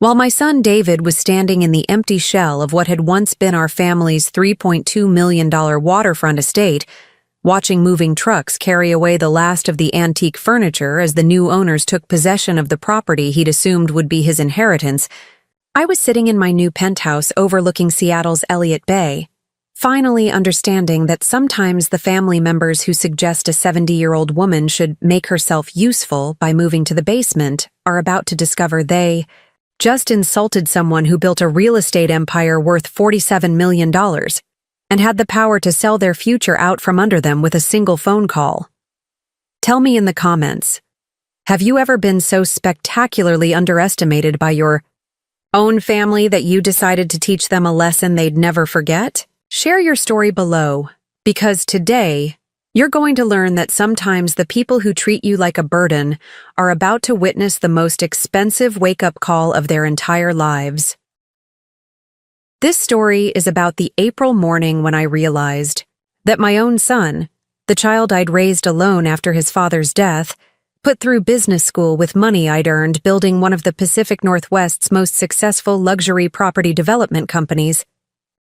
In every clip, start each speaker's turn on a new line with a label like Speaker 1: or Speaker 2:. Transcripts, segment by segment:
Speaker 1: While my son David was standing in the empty shell of what had once been our family's $3.2 million waterfront estate, watching moving trucks carry away the last of the antique furniture as the new owners took possession of the property he'd assumed would be his inheritance, I was sitting in my new penthouse overlooking Seattle's Elliott Bay, finally understanding that sometimes the family members who suggest a 70-year-old woman should make herself useful by moving to the basement are about to discover they just insulted someone who built a real estate empire worth $47 million and had the power to sell their future out from under them with a single phone call. Tell me in the comments, have you ever been so spectacularly underestimated by your own family that you decided to teach them a lesson they'd never forget? Share your story below, because today, you're going to learn that sometimes the people who treat you like a burden are about to witness the most expensive wake-up call of their entire lives. This story is about the April morning when I realized that my own son, the child I'd raised alone after his father's death, put through business school with money I'd earned building one of the Pacific Northwest's most successful luxury property development companies,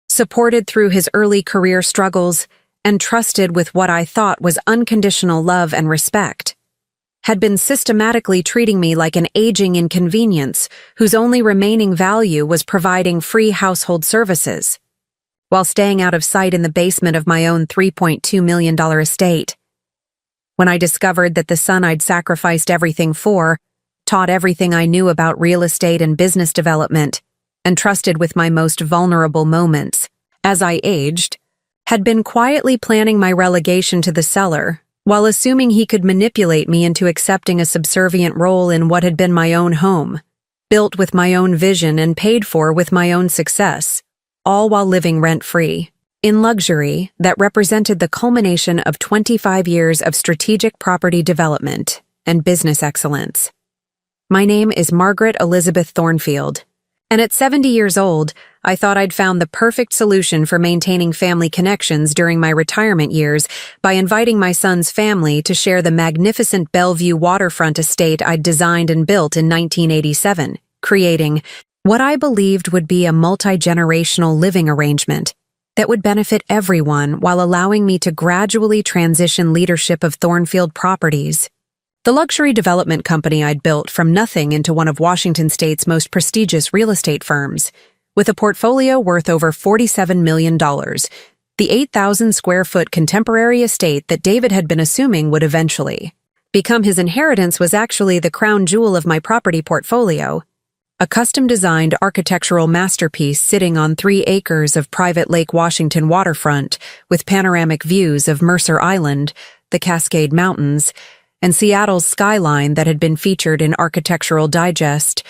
Speaker 1: supported through his early career struggles, and trusted with what I thought was unconditional love and respect, had been systematically treating me like an aging inconvenience whose only remaining value was providing free household services, while staying out of sight in the basement of my own $3.2 million estate. When I discovered that the son I'd sacrificed everything for, taught everything I knew about real estate and business development, and trusted with my most vulnerable moments, as I aged, had been quietly planning my relegation to the cellar, while assuming he could manipulate me into accepting a subservient role in what had been my own home, built with my own vision and paid for with my own success, all while living rent-free, in luxury that represented the culmination of 25 years of strategic property development and business excellence. My name is Margaret Elizabeth Thornfield, and at 70 years old, I thought I'd found the perfect solution for maintaining family connections during my retirement years by inviting my son's family to share the magnificent Bellevue waterfront estate I'd designed and built in 1987, creating what I believed would be a multi-generational living arrangement that would benefit everyone while allowing me to gradually transition leadership of Thornfield Properties, the luxury development company I'd built from nothing into one of Washington State's most prestigious real estate firms, with a portfolio worth over $47 million. The 8,000-square-foot contemporary estate that David had been assuming would eventually become his inheritance was actually the crown jewel of my property portfolio, a custom-designed architectural masterpiece sitting on 3 acres of private Lake Washington waterfront with panoramic views of Mercer Island, the Cascade Mountains, and Seattle's skyline that had been featured in Architectural Digest,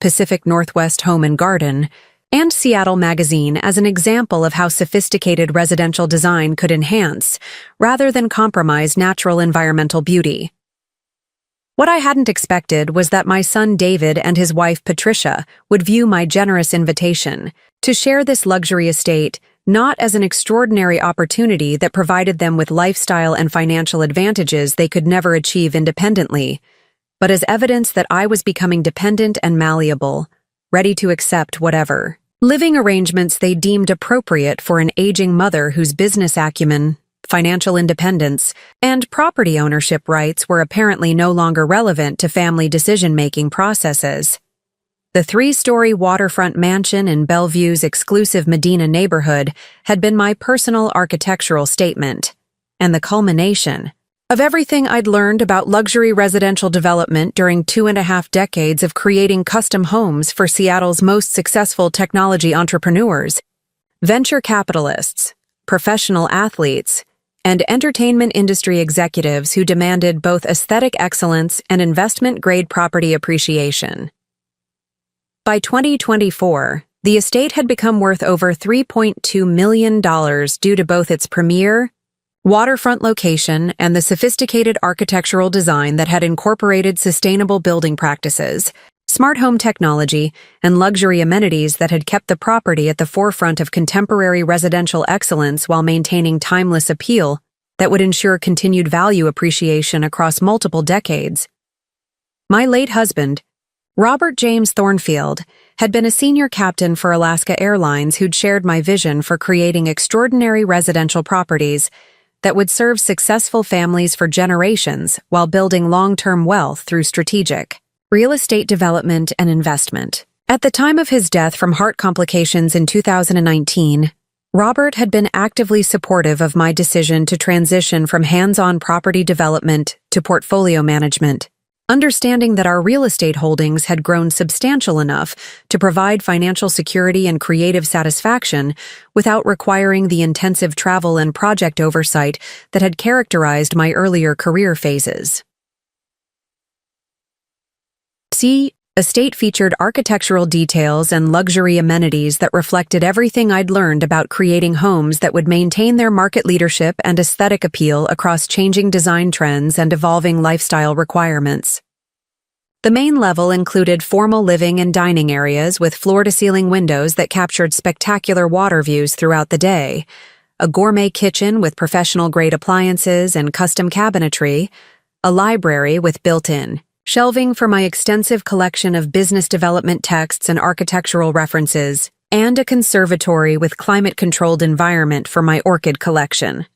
Speaker 1: Pacific Northwest Home and Garden, and Seattle Magazine as an example of how sophisticated residential design could enhance, rather than compromise, natural environmental beauty. What I hadn't expected was that my son David and his wife Patricia would view my generous invitation to share this luxury estate not as an extraordinary opportunity that provided them with lifestyle and financial advantages they could never achieve independently, but as evidence that I was becoming dependent and malleable, ready to accept whatever living arrangements they deemed appropriate for an aging mother whose business acumen, financial independence, and property ownership rights were apparently no longer relevant to family decision-making processes. The 3-story waterfront mansion in Bellevue's exclusive Medina neighborhood had been my personal architectural statement, and the culmination of everything I'd learned about luxury residential development during 2.5 decades of creating custom homes for Seattle's most successful technology entrepreneurs, venture capitalists, professional athletes, and entertainment industry executives who demanded both aesthetic excellence and investment-grade property appreciation. By 2024, the estate had become worth over $3.2 million due to both its premier, waterfront location and the sophisticated architectural design that had incorporated sustainable building practices, smart home technology, and luxury amenities that had kept the property at the forefront of contemporary residential excellence while maintaining timeless appeal that would ensure continued value appreciation across multiple decades. My late husband, Robert James Thornfield, had been a senior captain for Alaska Airlines who'd shared my vision for creating extraordinary residential properties that would serve successful families for generations while building long-term wealth through strategic real estate development and investment. At the time of his death from heart complications in 2019, Robert had been actively supportive of my decision to transition from hands-on property development to portfolio management, understanding that our real estate holdings had grown substantial enough to provide financial security and creative satisfaction without requiring the intensive travel and project oversight that had characterized my earlier career phases. Estate featured architectural details and luxury amenities that reflected everything I'd learned about creating homes that would maintain their market leadership and aesthetic appeal across changing design trends and evolving lifestyle requirements. The main level included formal living and dining areas with floor-to-ceiling windows that captured spectacular water views throughout the day, a gourmet kitchen with professional-grade appliances and custom cabinetry, a library with built-in shelving for my extensive collection of business development texts and architectural references, and a conservatory with climate-controlled environment for my orchid collection.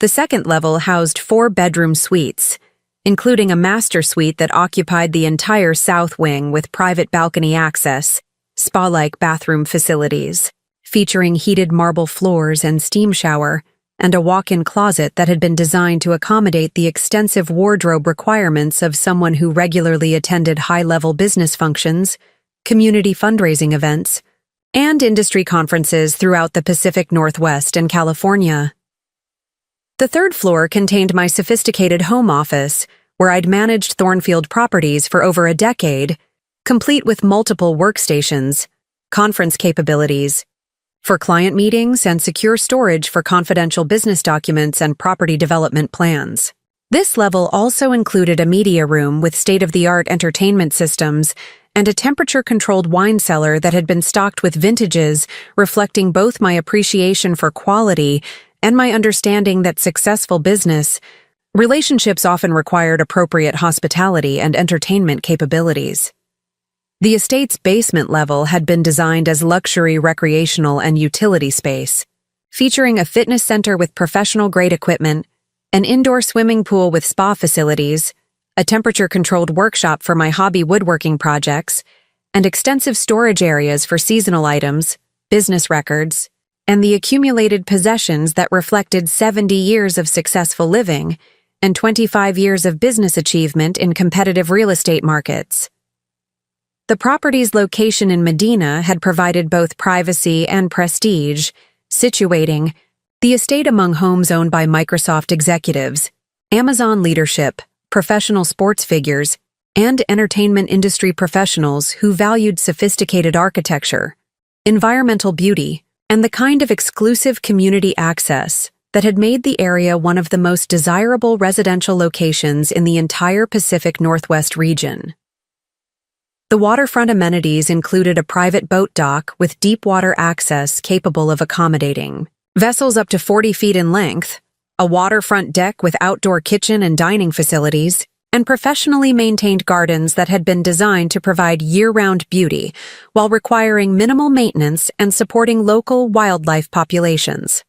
Speaker 1: The second level housed 4-bedroom suites, including a master suite that occupied the entire south wing with private balcony access, spa-like bathroom facilities, featuring heated marble floors and steam shower, and a walk-in closet that had been designed to accommodate the extensive wardrobe requirements of someone who regularly attended high-level business functions, community fundraising events, and industry conferences throughout the Pacific Northwest and California. The third floor contained my sophisticated home office, where I'd managed Thornfield properties for over a decade, complete with multiple workstations, conference capabilities, for client meetings and secure storage for confidential business documents and property development plans. This level also included a media room with state-of-the-art entertainment systems and a temperature-controlled wine cellar that had been stocked with vintages reflecting both my appreciation for quality and my understanding that successful business relationships often required appropriate hospitality and entertainment capabilities. The estate's basement level had been designed as luxury recreational and utility space, featuring a fitness center with professional-grade equipment, an indoor swimming pool with spa facilities, a temperature-controlled workshop for my hobby woodworking projects, and extensive storage areas for seasonal items, business records, and the accumulated possessions that reflected 70 years of successful living and 25 years of business achievement in competitive real estate markets. The property's location in Medina had provided both privacy and prestige, situating the estate among homes owned by Microsoft executives, Amazon leadership, professional sports figures, and entertainment industry professionals who valued sophisticated architecture, environmental beauty, and the kind of exclusive community access that had made the area one of the most desirable residential locations in the entire Pacific Northwest region. The waterfront amenities included a private boat dock with deep water access capable of accommodating vessels up to 40 feet in length, a waterfront deck with outdoor kitchen and dining facilities, and professionally maintained gardens that had been designed to provide year-round beauty while requiring minimal maintenance and supporting local wildlife populations.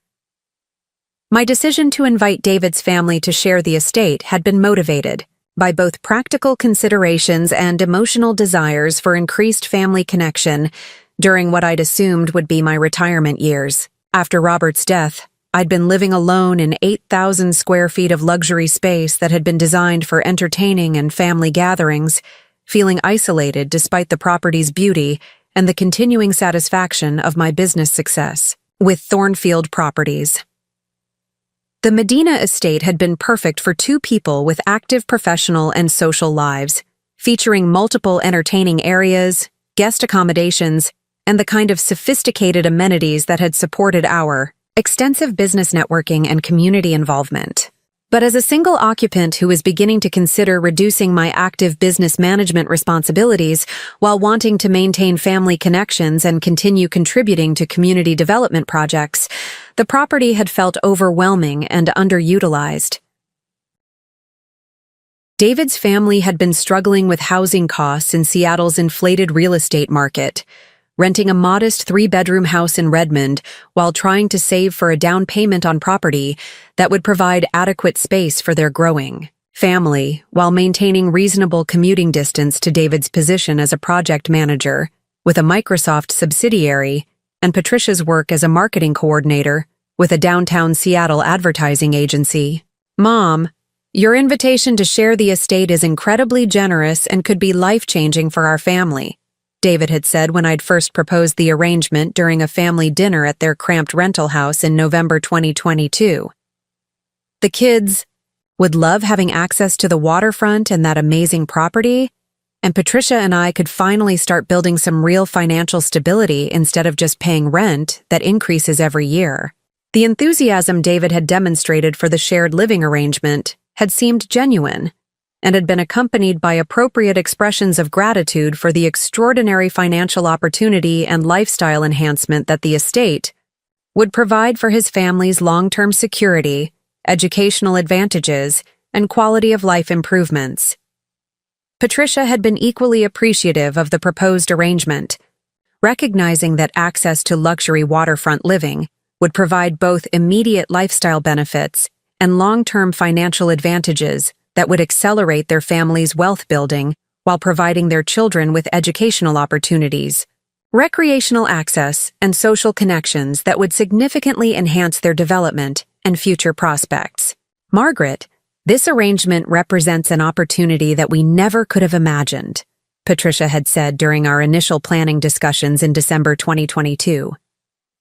Speaker 1: My decision to invite David's family to share the estate had been motivated by both practical considerations and emotional desires for increased family connection during what I'd assumed would be my retirement years. After Robert's death, I'd been living alone in 8,000 square feet of luxury space that had been designed for entertaining and family gatherings, feeling isolated despite the property's beauty and the continuing satisfaction of my business success with Thornfield Properties. The Medina estate had been perfect for two people with active professional and social lives, featuring multiple entertaining areas, guest accommodations, and the kind of sophisticated amenities that had supported our extensive business networking and community involvement. But as a single occupant who was beginning to consider reducing my active business management responsibilities while wanting to maintain family connections and continue contributing to community development projects, the property had felt overwhelming and underutilized. David's family had been struggling with housing costs in Seattle's inflated real estate market, renting a modest three-bedroom house in Redmond while trying to save for a down payment on property that would provide adequate space for their growing family, while maintaining reasonable commuting distance to David's position as a project manager with a Microsoft subsidiary and Patricia's work as a marketing coordinator with a downtown Seattle advertising agency. "Mom, your invitation to share the estate is incredibly generous and could be life-changing for our family," David had said when I'd first proposed the arrangement during a family dinner at their cramped rental house in November 2022. "The kids would love having access to the waterfront and that amazing property, and Patricia and I could finally start building some real financial stability instead of just paying rent that increases every year." The enthusiasm David had demonstrated for the shared living arrangement had seemed genuine and had been accompanied by appropriate expressions of gratitude for the extraordinary financial opportunity and lifestyle enhancement that the estate would provide for his family's long-term security, educational advantages, and quality of life improvements. Patricia had been equally appreciative of the proposed arrangement, recognizing that access to luxury waterfront living would provide both immediate lifestyle benefits and long-term financial advantages that would accelerate their family's wealth building while providing their children with educational opportunities, recreational access, and social connections that would significantly enhance their development and future prospects. "Margaret, this arrangement represents an opportunity that we never could have imagined," Patricia had said during our initial planning discussions in December 2022.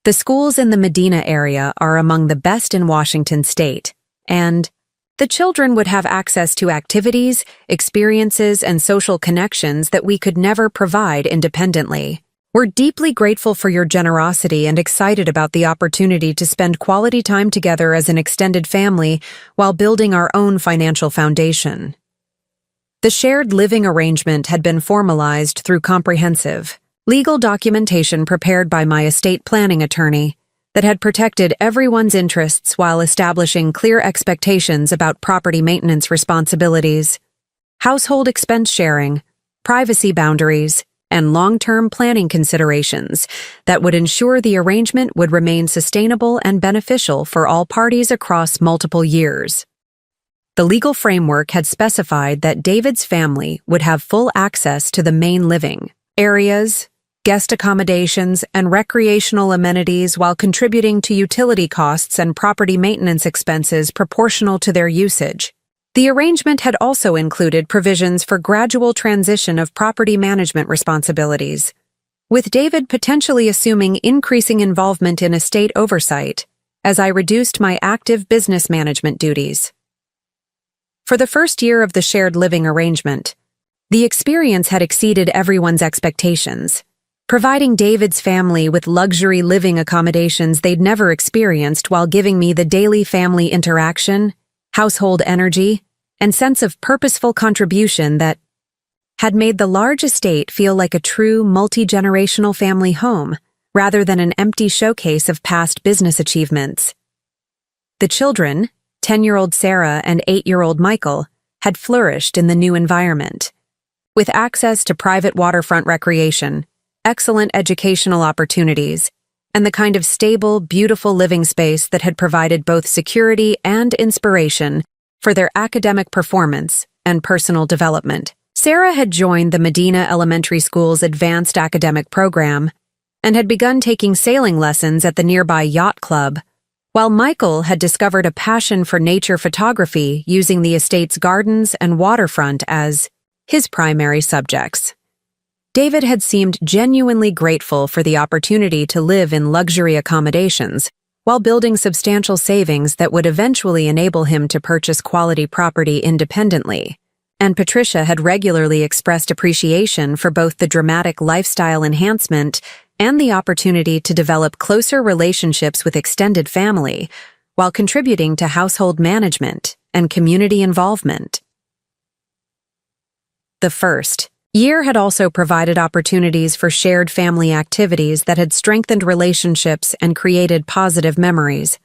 Speaker 1: "The schools in the Medina area are among the best in Washington state, and the children would have access to activities, experiences, and social connections that we could never provide independently. We're deeply grateful for your generosity and excited about the opportunity to spend quality time together as an extended family while building our own financial foundation." The shared living arrangement had been formalized through comprehensive legal documentation prepared by my estate planning attorney that had protected everyone's interests while establishing clear expectations about property maintenance responsibilities, household expense sharing, privacy boundaries, and long-term planning considerations that would ensure the arrangement would remain sustainable and beneficial for all parties across multiple years. The legal framework had specified that David's family would have full access to the main living areas, guest accommodations, and recreational amenities while contributing to utility costs and property maintenance expenses proportional to their usage. The arrangement had also included provisions for gradual transition of property management responsibilities, with David potentially assuming increasing involvement in estate oversight as I reduced my active business management duties. For the first year of the shared living arrangement, the experience had exceeded everyone's expectations, providing David's family with luxury living accommodations they'd never experienced while giving me the daily family interaction, household energy, and sense of purposeful contribution that had made the large estate feel like a true multi-generational family home rather than an empty showcase of past business achievements. The children, 10-year-old Sarah and 8-year-old Michael, had flourished in the new environment. With access to private waterfront recreation, excellent educational opportunities, and the kind of stable, beautiful living space that had provided both security and inspiration for their academic performance and personal development. Sarah had joined the Medina Elementary School's advanced academic program and had begun taking sailing lessons at the nearby yacht club, while Michael had discovered a passion for nature photography using the estate's gardens and waterfront as his primary subjects. David had seemed genuinely grateful for the opportunity to live in luxury accommodations while building substantial savings that would eventually enable him to purchase quality property independently, and Patricia had regularly expressed appreciation for both the dramatic lifestyle enhancement and the opportunity to develop closer relationships with extended family while contributing to household management and community involvement. The first year had also provided opportunities for shared family activities that had strengthened relationships and created positive memories.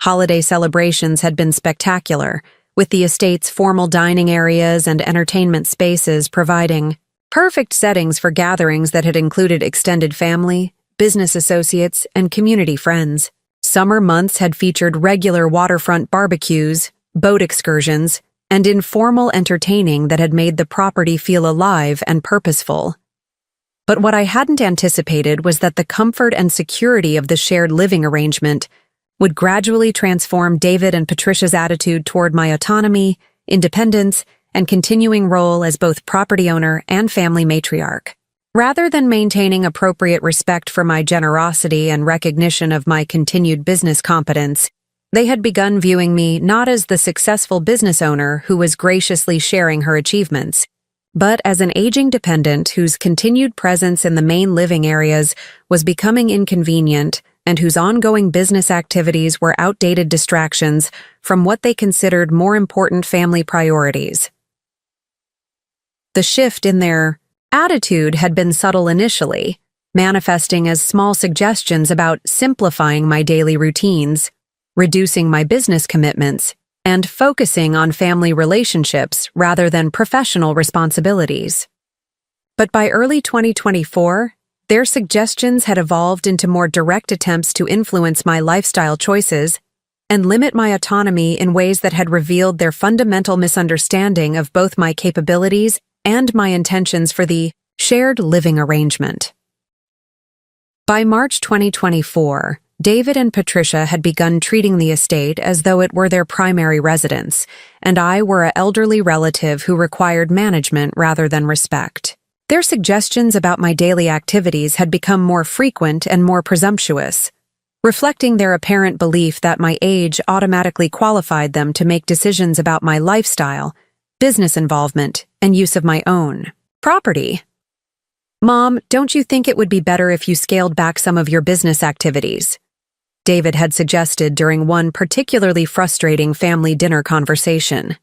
Speaker 1: Holiday celebrations had been spectacular, with the estate's formal dining areas and entertainment spaces providing perfect settings for gatherings that had included extended family, business associates, and community friends. Summer months had featured regular waterfront barbecues, boat excursions, and informal entertaining that had made the property feel alive and purposeful. But what I hadn't anticipated was that the comfort and security of the shared living arrangement would gradually transform David and Patricia's attitude toward my autonomy, independence, and continuing role as both property owner and family matriarch. Rather than maintaining appropriate respect for my generosity and recognition of my continued business competence, they had begun viewing me not as the successful business owner who was graciously sharing her achievements, but as an aging dependent whose continued presence in the main living areas was becoming inconvenient and whose ongoing business activities were outdated distractions from what they considered more important family priorities. The shift in their attitude had been subtle initially, manifesting as small suggestions about simplifying my daily routines, reducing my business commitments, and focusing on family relationships rather than professional responsibilities. But by early 2024, their suggestions had evolved into more direct attempts to influence my lifestyle choices and limit my autonomy in ways that had revealed their fundamental misunderstanding of both my capabilities and my intentions for the shared living arrangement. By March 2024, David and Patricia had begun treating the estate as though it were their primary residence, and I were an elderly relative who required management rather than respect. Their suggestions about my daily activities had become more frequent and more presumptuous, reflecting their apparent belief that my age automatically qualified them to make decisions about my lifestyle, business involvement, and use of my own property. "Mom, don't you think it would be better if you scaled back some of your business activities?" David had suggested during one particularly frustrating family dinner conversation.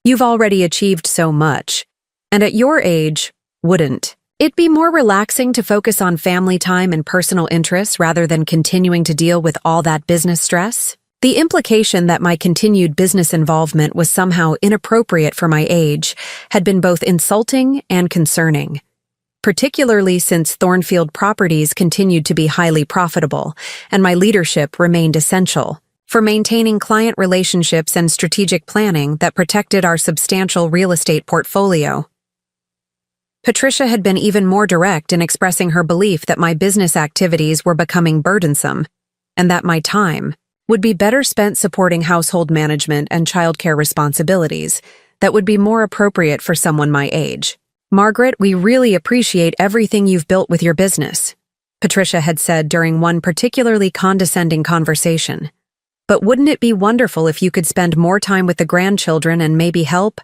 Speaker 1: "You've already achieved so much, and at your age, wouldn't it be more relaxing to focus on family time and personal interests rather than continuing to deal with all that business stress?" The implication that my continued business involvement was somehow inappropriate for my age had been both insulting and concerning, particularly since Thornfield Properties continued to be highly profitable and my leadership remained essential for maintaining client relationships and strategic planning that protected our substantial real estate portfolio. Patricia had been even more direct in expressing her belief that my business activities were becoming burdensome and that my time would be better spent supporting household management and childcare responsibilities that would be more appropriate for someone my age. "Margaret, we really appreciate everything you've built with your business," Patricia had said during one particularly condescending conversation. "But wouldn't it be wonderful if you could spend more time with the grandchildren and maybe help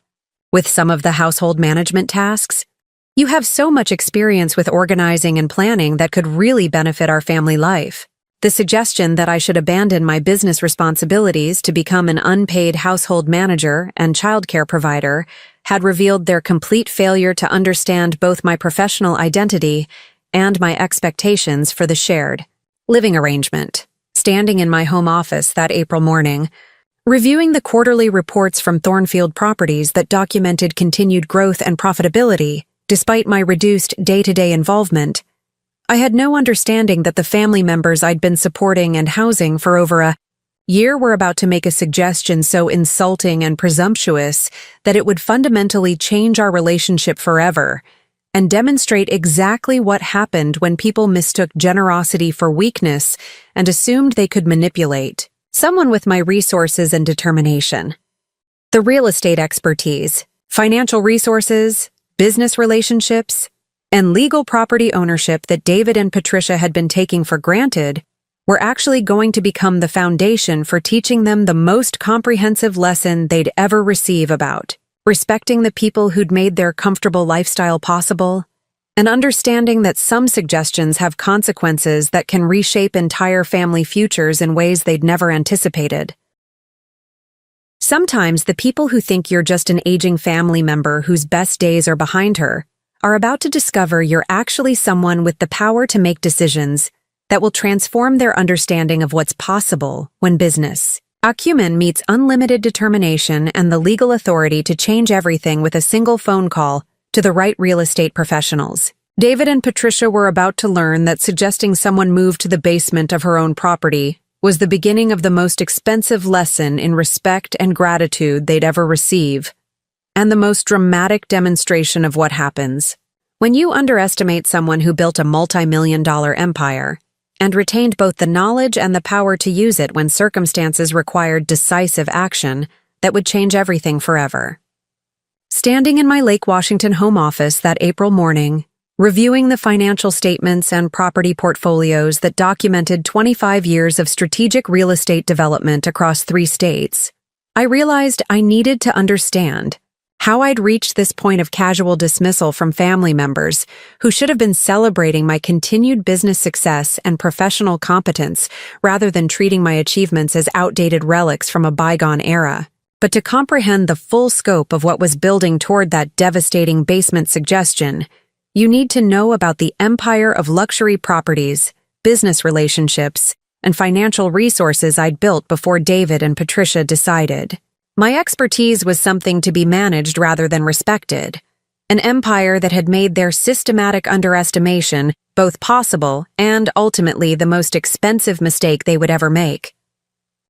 Speaker 1: with some of the household management tasks? You have so much experience with organizing and planning that could really benefit our family life." The suggestion that I should abandon my business responsibilities to become an unpaid household manager and childcare provider had revealed their complete failure to understand both my professional identity and my expectations for the shared living arrangement. Standing in my home office that April morning, reviewing the quarterly reports from Thornfield Properties that documented continued growth and profitability despite my reduced day-to-day involvement, I had no understanding that the family members I'd been supporting and housing for over a year were about to make a suggestion so insulting and presumptuous that it would fundamentally change our relationship forever and demonstrate exactly what happened when people mistook generosity for weakness and assumed they could manipulate someone with my resources and determination. The real estate expertise, financial resources, business relationships, and legal property ownership that David and Patricia had been taking for granted were actually going to become the foundation for teaching them the most comprehensive lesson they'd ever receive about respecting the people who'd made their comfortable lifestyle possible, and understanding that some suggestions have consequences that can reshape entire family futures in ways they'd never anticipated. Sometimes the people who think you're just an aging family member whose best days are behind her are about to discover you're actually someone with the power to make decisions that will transform their understanding of what's possible when business Acumen meets unlimited determination and the legal authority to change everything with a single phone call to the right real estate professionals. David and Patricia were about to learn that suggesting someone move to the basement of her own property was the beginning of the most expensive lesson in respect and gratitude they'd ever receive, and the most dramatic demonstration of what happens when you underestimate someone who built a multi-million-dollar empire and retained both the knowledge and the power to use it when circumstances required decisive action that would change everything forever. Standing in my Lake Washington home office that April morning, reviewing the financial statements and property portfolios that documented 25 years of strategic real estate development across 3 states, I realized I needed to understand how I'd reached this point of casual dismissal from family members who should have been celebrating my continued business success and professional competence rather than treating my achievements as outdated relics from a bygone era. But to comprehend the full scope of what was building toward that devastating basement suggestion, you need to know about the empire of luxury properties, business relationships, and financial resources I'd built before David and Patricia decided. My expertise was something to be managed rather than respected, an empire that had made their systematic underestimation both possible and ultimately the most expensive mistake they would ever make.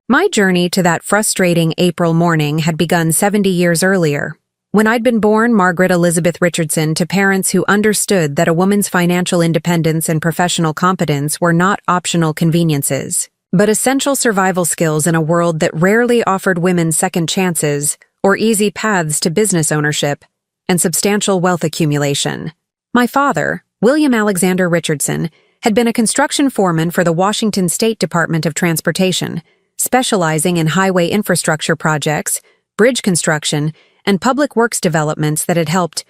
Speaker 1: My journey to that frustrating April morning had begun 70 years earlier, when I'd been born Margaret Elizabeth Richardson to parents who understood that a woman's financial independence and professional competence were not optional conveniences, but essential survival skills in a world that rarely offered women second chances or easy paths to business ownership and substantial wealth accumulation. My father, William Alexander Richardson, had been a construction foreman for the Washington State Department of Transportation, specializing in highway infrastructure projects, bridge construction, and public works developments that had helped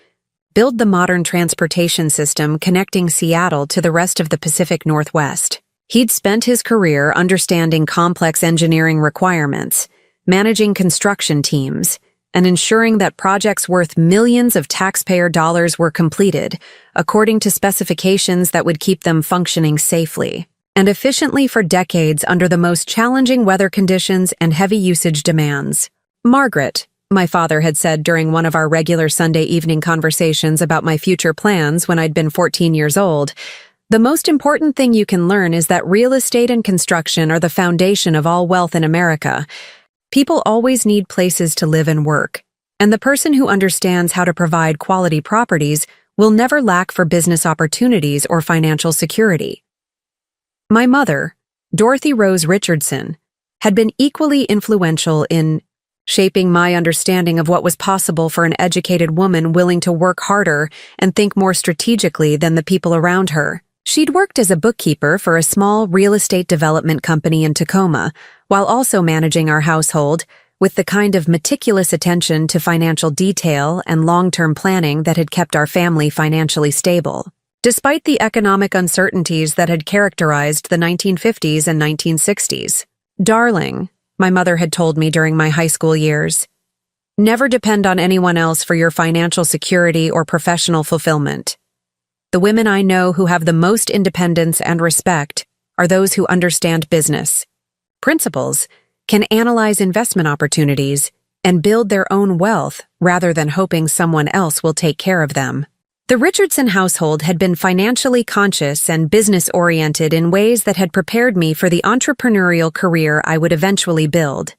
Speaker 1: build the modern transportation system connecting Seattle to the rest of the Pacific Northwest. He'd spent his career understanding complex engineering requirements, managing construction teams, and ensuring that projects worth millions of taxpayer dollars were completed according to specifications that would keep them functioning safely and efficiently for decades under the most challenging weather conditions and heavy usage demands. "Margaret," my father had said during one of our regular Sunday evening conversations about my future plans when I'd been 14 years old, "the most important thing you can learn is that real estate and construction are the foundation of all wealth in America. People always need places to live and work, and the person who understands how to provide quality properties will never lack for business opportunities or financial security." My mother, Dorothy Rose Richardson, had been equally influential in shaping my understanding of what was possible for an educated woman willing to work harder and think more strategically than the people around her. She'd worked as a bookkeeper for a small real estate development company in Tacoma, while also managing our household with the kind of meticulous attention to financial detail and long-term planning that had kept our family financially stable. Despite the economic uncertainties that had characterized the 1950s and 1960s, "Darling," my mother had told me during my high school years, "never depend on anyone else for your financial security or professional fulfillment. The women I know who have the most independence and respect are those who understand business, principles, can analyze investment opportunities, and build their own wealth rather than hoping someone else will take care of them." The Richardson household had been financially conscious and business-oriented in ways that had prepared me for the entrepreneurial career I would eventually build.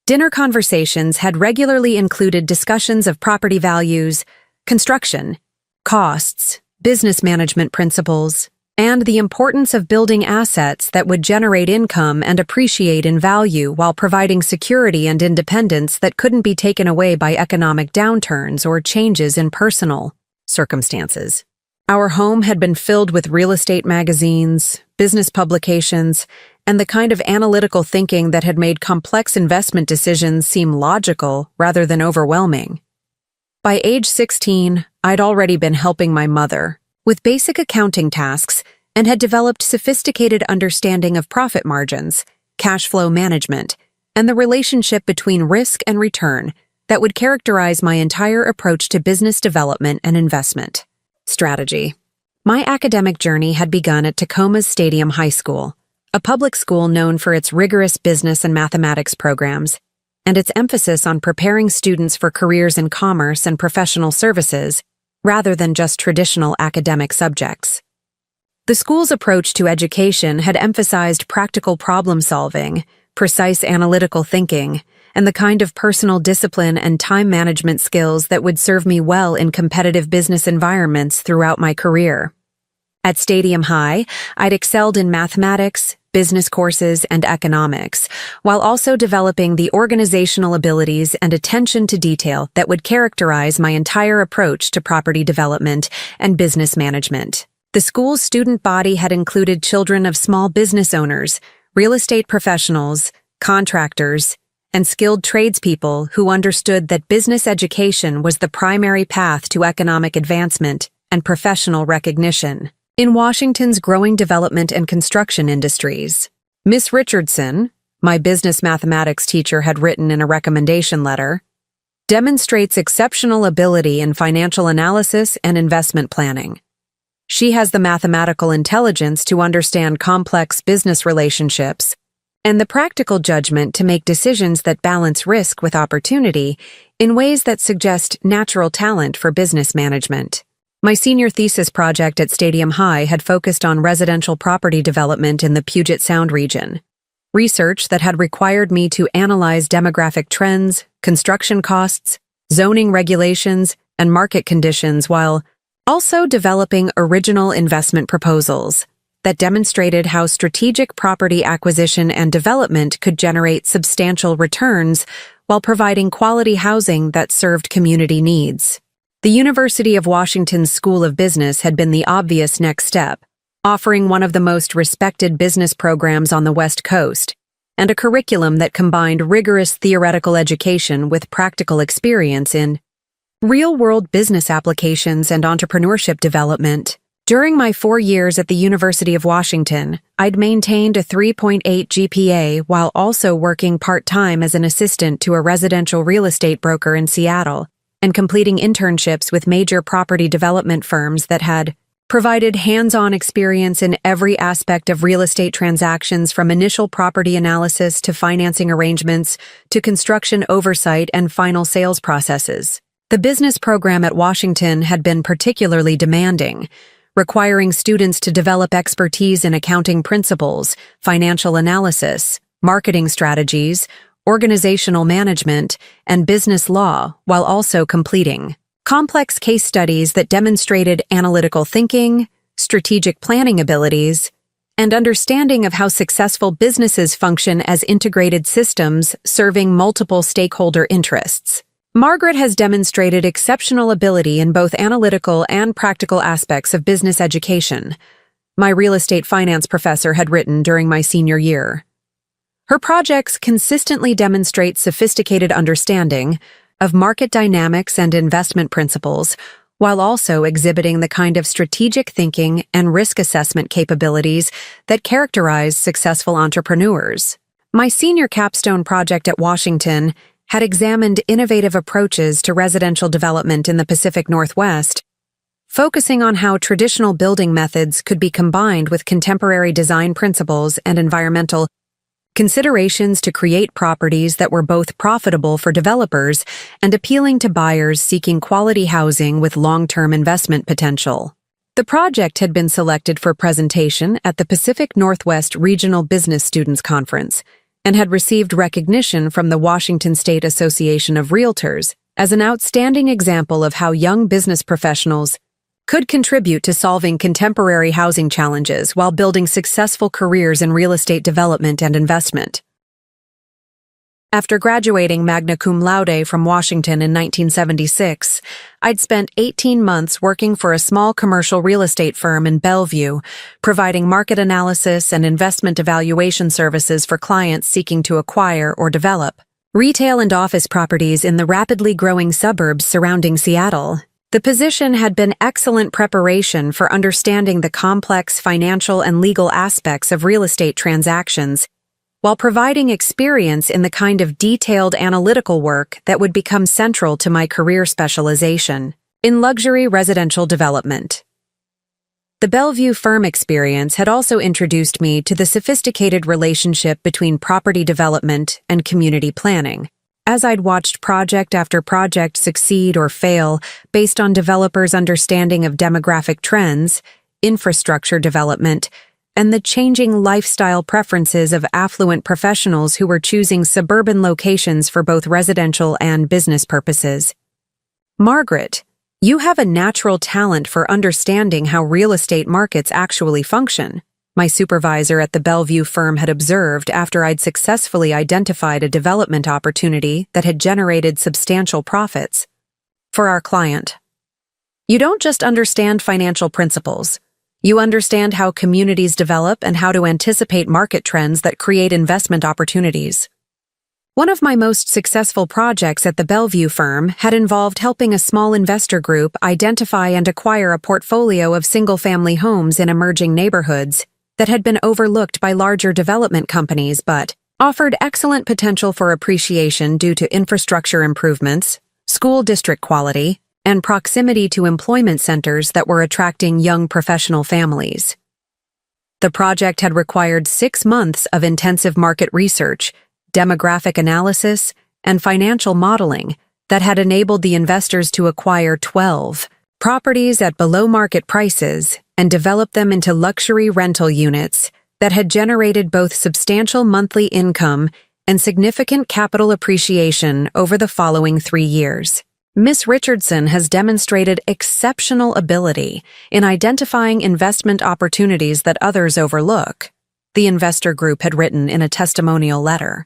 Speaker 1: Dinner conversations had regularly included discussions of property values, construction, costs, business management principles, and the importance of building assets that would generate income and appreciate in value while providing security and independence that couldn't be taken away by economic downturns or changes in personal circumstances. Our home had been filled with real estate magazines, business publications, and the kind of analytical thinking that had made complex investment decisions seem logical rather than overwhelming. By age 16, I'd already been helping my mother with basic accounting tasks and had developed sophisticated understanding of profit margins, cash flow management, and the relationship between risk and return that would characterize my entire approach to business development and investment strategy. My academic journey had begun at Tacoma's Stadium High School, a public school known for its rigorous business and mathematics programs, and its emphasis on preparing students for careers in commerce and professional services, rather than just traditional academic subjects. The school's approach to education had emphasized practical problem-solving, precise analytical thinking, and the kind of personal discipline and time management skills that would serve me well in competitive business environments throughout my career. At Stadium High, I'd excelled in mathematics, business courses, and economics, while also developing the organizational abilities and attention to detail that would characterize my entire approach to property development and business management. The school's student body had included children of small business owners, real estate professionals, contractors, and skilled tradespeople who understood that business education was the primary path to economic advancement and professional recognition. In Washington's growing development and construction industries, Miss Richardson, my business mathematics teacher had written in a recommendation letter, demonstrates exceptional ability in financial analysis and investment planning. She has the mathematical intelligence to understand complex business relationships and the practical judgment to make decisions that balance risk with opportunity in ways that suggest natural talent for business management. My senior thesis project at Stadium High had focused on residential property development in the Puget Sound region, research that had required me to analyze demographic trends, construction costs, zoning regulations, and market conditions while also developing original investment proposals that demonstrated how strategic property acquisition and development could generate substantial returns while providing quality housing that served community needs. The University of Washington's School of Business had been the obvious next step, offering one of the most respected business programs on the West Coast, and a curriculum that combined rigorous theoretical education with practical experience in real-world business applications and entrepreneurship development. During my 4 years at the University of Washington, I'd maintained a 3.8 GPA while also working part-time as an assistant to a residential real estate broker in Seattle, and completing internships with major property development firms that had provided hands-on experience in every aspect of real estate transactions from initial property analysis to financing arrangements to construction oversight and final sales processes. The business program at Washington had been particularly demanding, requiring students to develop expertise in accounting principles, financial analysis, marketing strategies, organizational management, and business law, while also completing complex case studies that demonstrated analytical thinking, strategic planning abilities, and understanding of how successful businesses function as integrated systems serving multiple stakeholder interests. Margaret has demonstrated exceptional ability in both analytical and practical aspects of business education, my real estate finance professor had written during my senior year. Her projects consistently demonstrate sophisticated understanding of market dynamics and investment principles, while also exhibiting the kind of strategic thinking and risk assessment capabilities that characterize successful entrepreneurs. My senior capstone project at Washington had examined innovative approaches to residential development in the Pacific Northwest, focusing on how traditional building methods could be combined with contemporary design principles and environmental considerations to create properties that were both profitable for developers and appealing to buyers seeking quality housing with long-term investment potential. The project had been selected for presentation at the Pacific Northwest Regional Business Students Conference and had received recognition from the Washington State Association of Realtors as an outstanding example of how young business professionals could contribute to solving contemporary housing challenges while building successful careers in real estate development and investment. After graduating magna cum laude from Washington in 1976, I'd spent 18 months working for a small commercial real estate firm in Bellevue, providing market analysis and investment evaluation services for clients seeking to acquire or develop retail and office properties in the rapidly growing suburbs surrounding Seattle. The position had been excellent preparation for understanding the complex financial and legal aspects of real estate transactions, while providing experience in the kind of detailed analytical work that would become central to my career specialization in luxury residential development. The Bellevue firm experience had also introduced me to the sophisticated relationship between property development and community planning. As I'd watched project after project succeed or fail based on developers' understanding of demographic trends, infrastructure development, and the changing lifestyle preferences of affluent professionals who were choosing suburban locations for both residential and business purposes. Margaret, you have a natural talent for understanding how real estate markets actually function, my supervisor at the Bellevue firm had observed after I'd successfully identified a development opportunity that had generated substantial profits for our client. You don't just understand financial principles. You understand how communities develop and how to anticipate market trends that create investment opportunities. One of my most successful projects at the Bellevue firm had involved helping a small investor group identify and acquire a portfolio of single-family homes in emerging neighborhoods that had been overlooked by larger development companies but offered excellent potential for appreciation due to infrastructure improvements, school district quality, and proximity to employment centers that were attracting young professional families. The project had required 6 months of intensive market research, demographic analysis, and financial modeling that had enabled the investors to acquire 12 properties at below-market prices and develop them into luxury rental units that had generated both substantial monthly income and significant capital appreciation over the following 3 years. Ms. Richardson has demonstrated exceptional ability in identifying investment opportunities that others overlook, the investor group had written in a testimonial letter.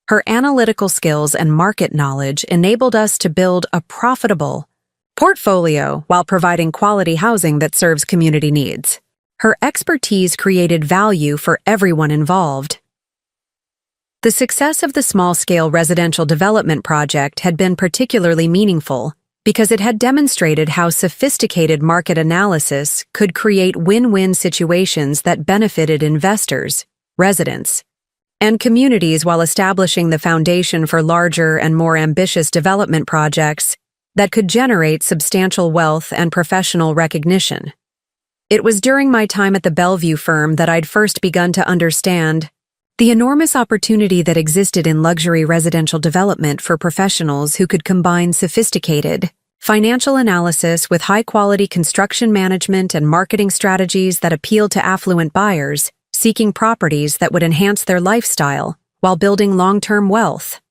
Speaker 1: Her analytical skills and market knowledge enabled us to build a profitable portfolio while providing quality housing that serves community needs. Her expertise created value for everyone involved. The success of the small-scale residential development project had been particularly meaningful because it had demonstrated how sophisticated market analysis could create win-win situations that benefited investors, residents, and communities while establishing the foundation for larger and more ambitious development projects that could generate substantial wealth and professional recognition. It was during my time at the Bellevue firm that I'd first begun to understand the enormous opportunity that existed in luxury residential development for professionals who could combine sophisticated financial analysis with high-quality construction management and marketing strategies that appealed to affluent buyers seeking properties that would enhance their lifestyle while building long-term wealth.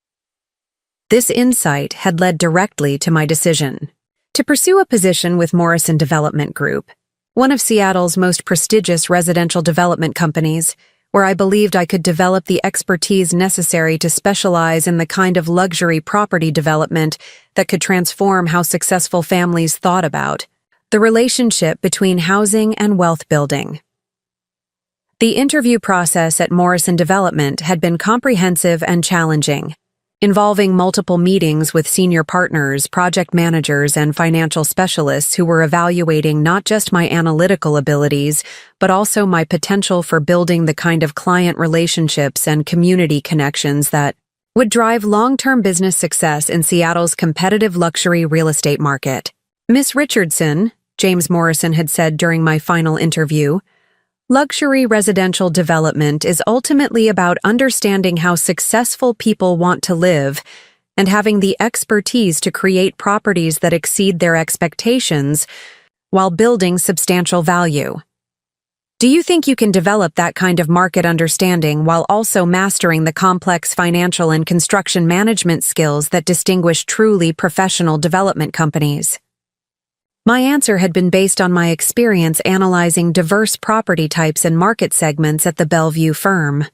Speaker 1: This insight had led directly to my decision to pursue a position with Morrison Development Group, one of Seattle's most prestigious residential development companies, where I believed I could develop the expertise necessary to specialize in the kind of luxury property development that could transform how successful families thought about the relationship between housing and wealth building. The interview process at Morrison Development had been comprehensive and challenging, involving multiple meetings with senior partners, project managers, and financial specialists who were evaluating not just my analytical abilities, but also my potential for building the kind of client relationships and community connections that would drive long-term business success in Seattle's competitive luxury real estate market. Ms. Richardson, James Morrison had said during my final interview, luxury residential development is ultimately about understanding how successful people want to live and having the expertise to create properties that exceed their expectations while building substantial value. Do you think you can develop that kind of market understanding while also mastering the complex financial and construction management skills that distinguish truly professional development companies? My answer had been based on my experience analyzing diverse property types and market segments at the Bellevue firm.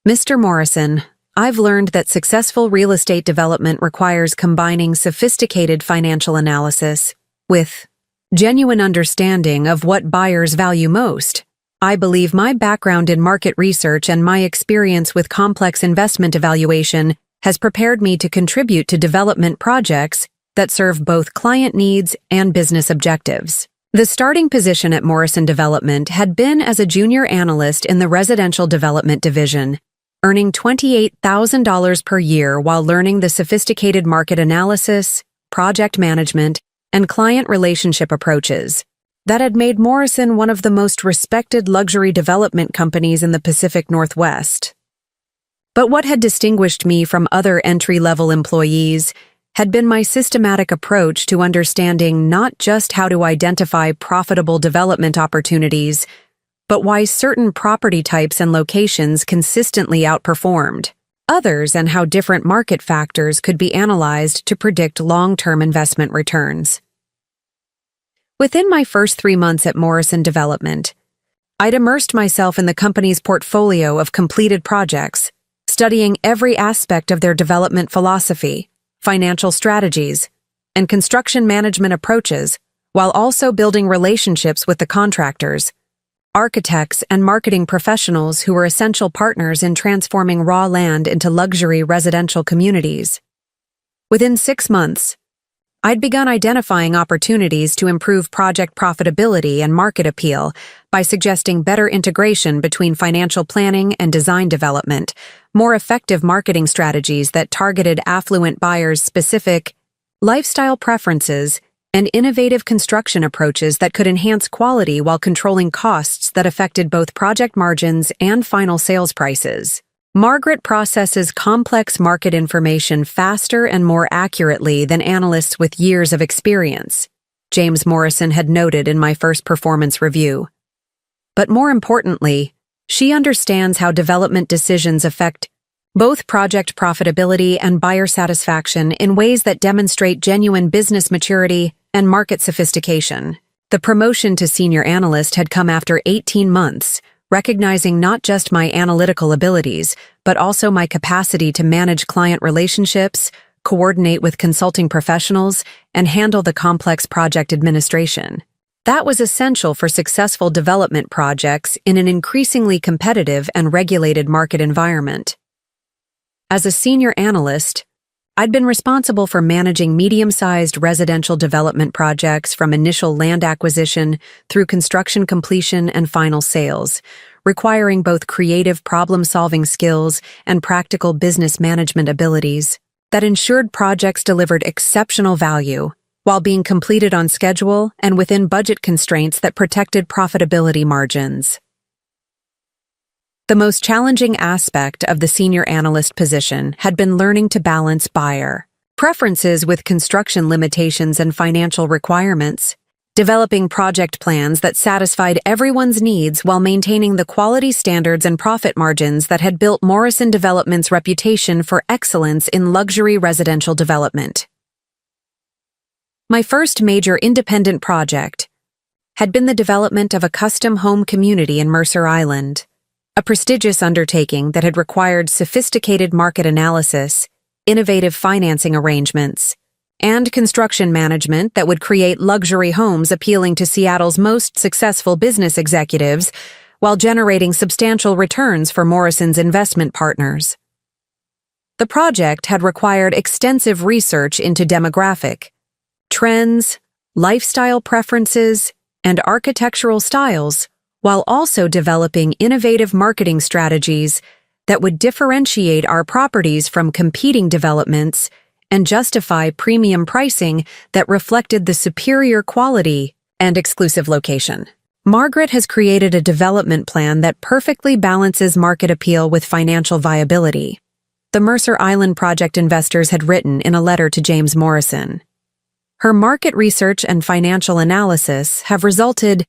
Speaker 1: Mr. Morrison, I've learned that successful real estate development requires combining sophisticated financial analysis with genuine understanding of what buyers value most. I believe my background in market research and my experience with complex investment evaluation has prepared me to contribute to development projects that serve both client needs and business objectives. The starting position at Morrison Development had been as a junior analyst in the residential development division, earning $28,000 per year while learning the sophisticated market analysis, project management, and client relationship approaches. that had made Morrison one of the most respected luxury development companies in the Pacific Northwest. But what had distinguished me from other entry-level employees had been my systematic approach to understanding not just how to identify profitable development opportunities, but why certain property types and locations consistently outperformed others and how different market factors could be analyzed to predict long-term investment returns. Within my first 3 months at Morrison Development, I'd immersed myself in the company's portfolio of completed projects, studying every aspect of their development philosophy, financial strategies, and construction management approaches, while also building relationships with the contractors, architects, and marketing professionals who were essential partners in transforming raw land into luxury residential communities. Within 6 months, I'd begun identifying opportunities to improve project profitability and market appeal by suggesting better integration between financial planning and design development, more effective marketing strategies that targeted affluent buyers' specific lifestyle preferences, and innovative construction approaches that could enhance quality while controlling costs that affected both project margins and final sales prices. Margaret processes complex market information faster and more accurately than analysts with years of experience, James Morrison had noted in my first performance review. But more importantly, she understands how development decisions affect both project profitability and buyer satisfaction in ways that demonstrate genuine business maturity and market sophistication. The promotion to senior analyst had come after 18 months, recognizing not just my analytical abilities, but also my capacity to manage client relationships, coordinate with consulting professionals, and handle the complex project administration. That was essential for successful development projects in an increasingly competitive and regulated market environment. As a senior analyst, I'd been responsible for managing medium-sized residential development projects from initial land acquisition through construction completion and final sales, requiring both creative problem-solving skills and practical business management abilities that ensured projects delivered exceptional value while being completed on schedule and within budget constraints that protected profitability margins. The most challenging aspect of the senior analyst position had been learning to balance buyer preferences with construction limitations and financial requirements, developing project plans that satisfied everyone's needs while maintaining the quality standards and profit margins that had built Morrison Development's reputation for excellence in luxury residential development. My first major independent project had been the development of a custom home community in Mercer Island, a prestigious undertaking that had required sophisticated market analysis, innovative financing arrangements, and construction management that would create luxury homes appealing to Seattle's most successful business executives while generating substantial returns for Morrison's investment partners. The project had required extensive research into demographic trends, lifestyle preferences, and architectural styles, while also developing innovative marketing strategies that would differentiate our properties from competing developments and justify premium pricing that reflected the superior quality and exclusive location. Margaret has created a development plan that perfectly balances market appeal with financial viability, the Mercer Island project investors had written in a letter to James Morrison. Her market research and financial analysis have resulted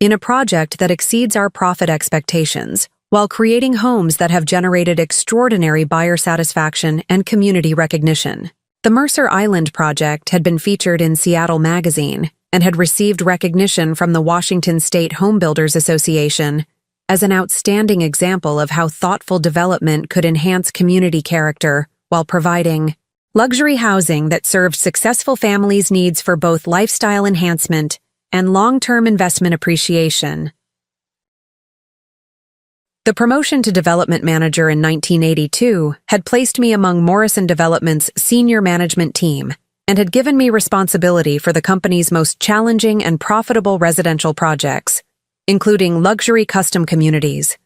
Speaker 1: in a project that exceeds our profit expectations, while creating homes that have generated extraordinary buyer satisfaction and community recognition. The Mercer Island project had been featured in Seattle Magazine and had received recognition from the Washington State Home Builders Association as an outstanding example of how thoughtful development could enhance community character while providing luxury housing that served successful families' needs for both lifestyle enhancement and long-term investment appreciation. The promotion to development manager in 1982 had placed me among Morrison Development's senior management team and had given me responsibility for the company's most challenging and profitable residential projects, including luxury custom communities,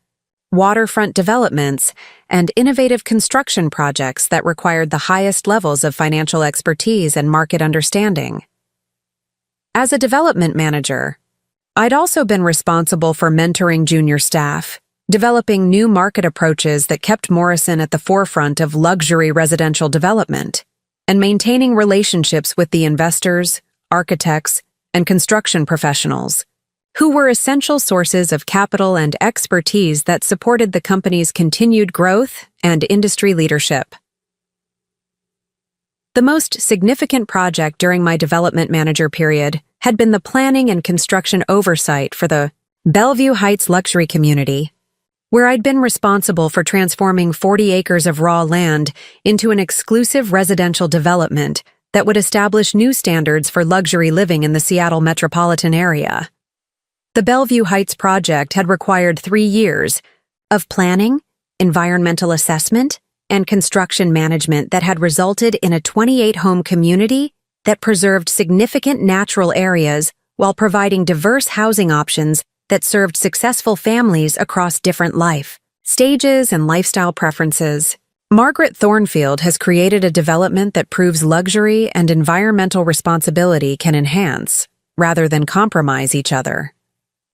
Speaker 1: waterfront developments, and innovative construction projects that required the highest levels of financial expertise and market understanding. As a development manager, I'd also been responsible for mentoring junior staff, developing new market approaches that kept Morrison at the forefront of luxury residential development, and maintaining relationships with the investors, architects, and construction professionals, who were essential sources of capital and expertise that supported the company's continued growth and industry leadership. The most significant project during my development manager period had been the planning and construction oversight for the Bellevue Heights luxury community, where I'd been responsible for transforming 40 acres of raw land into an exclusive residential development that would establish new standards for luxury living in the Seattle metropolitan area. The Bellevue Heights project had required 3 years of planning, environmental assessment, and construction management that had resulted in a 28-home community that preserved significant natural areas while providing diverse housing options that served successful families across different life stages and lifestyle preferences. Margaret Thornfield has created a development that proves luxury and environmental responsibility can enhance, rather than compromise each other,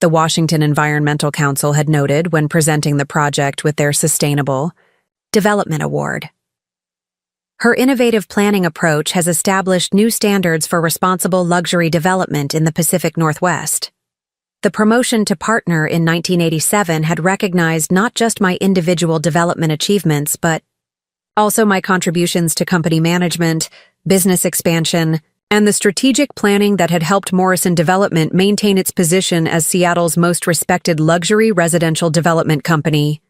Speaker 1: the Washington Environmental Council had noted when presenting the project with their Sustainable Development Award. Her innovative planning approach has established new standards for responsible luxury development in the Pacific Northwest. The promotion to partner in 1987 had recognized not just my individual development achievements, but also my contributions to company management, business expansion, and the strategic planning that had helped Morrison Development maintain its position as Seattle's most respected luxury residential development company.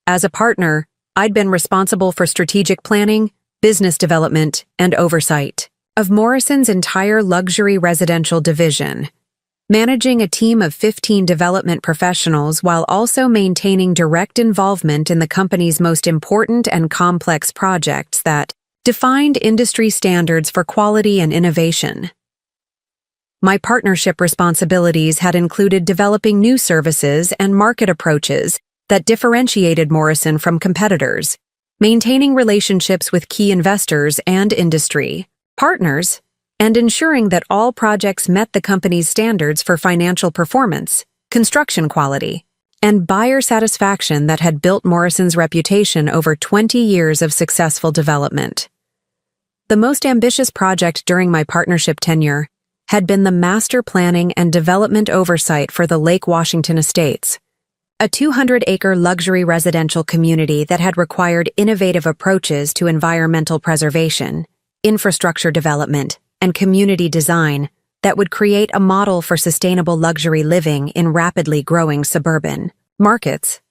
Speaker 1: As a partner, I'd been responsible for strategic planning, business development, and oversight of Morrison's entire luxury residential division, managing a team of 15 development professionals while also maintaining direct involvement in the company's most important and complex projects that defined industry standards for quality and innovation. My partnership responsibilities had included developing new services and market approaches that differentiated Morrison from competitors, maintaining relationships with key investors and industry partners, and ensuring that all projects met the company's standards for financial performance, construction quality, and buyer satisfaction that had built Morrison's reputation over 20 years of successful development. The most ambitious project during my partnership tenure had been the master planning and development oversight for the Lake Washington Estates, a 200-acre luxury residential community that had required innovative approaches to environmental preservation, infrastructure development, and community design that would create a model for sustainable luxury living in rapidly growing suburban markets.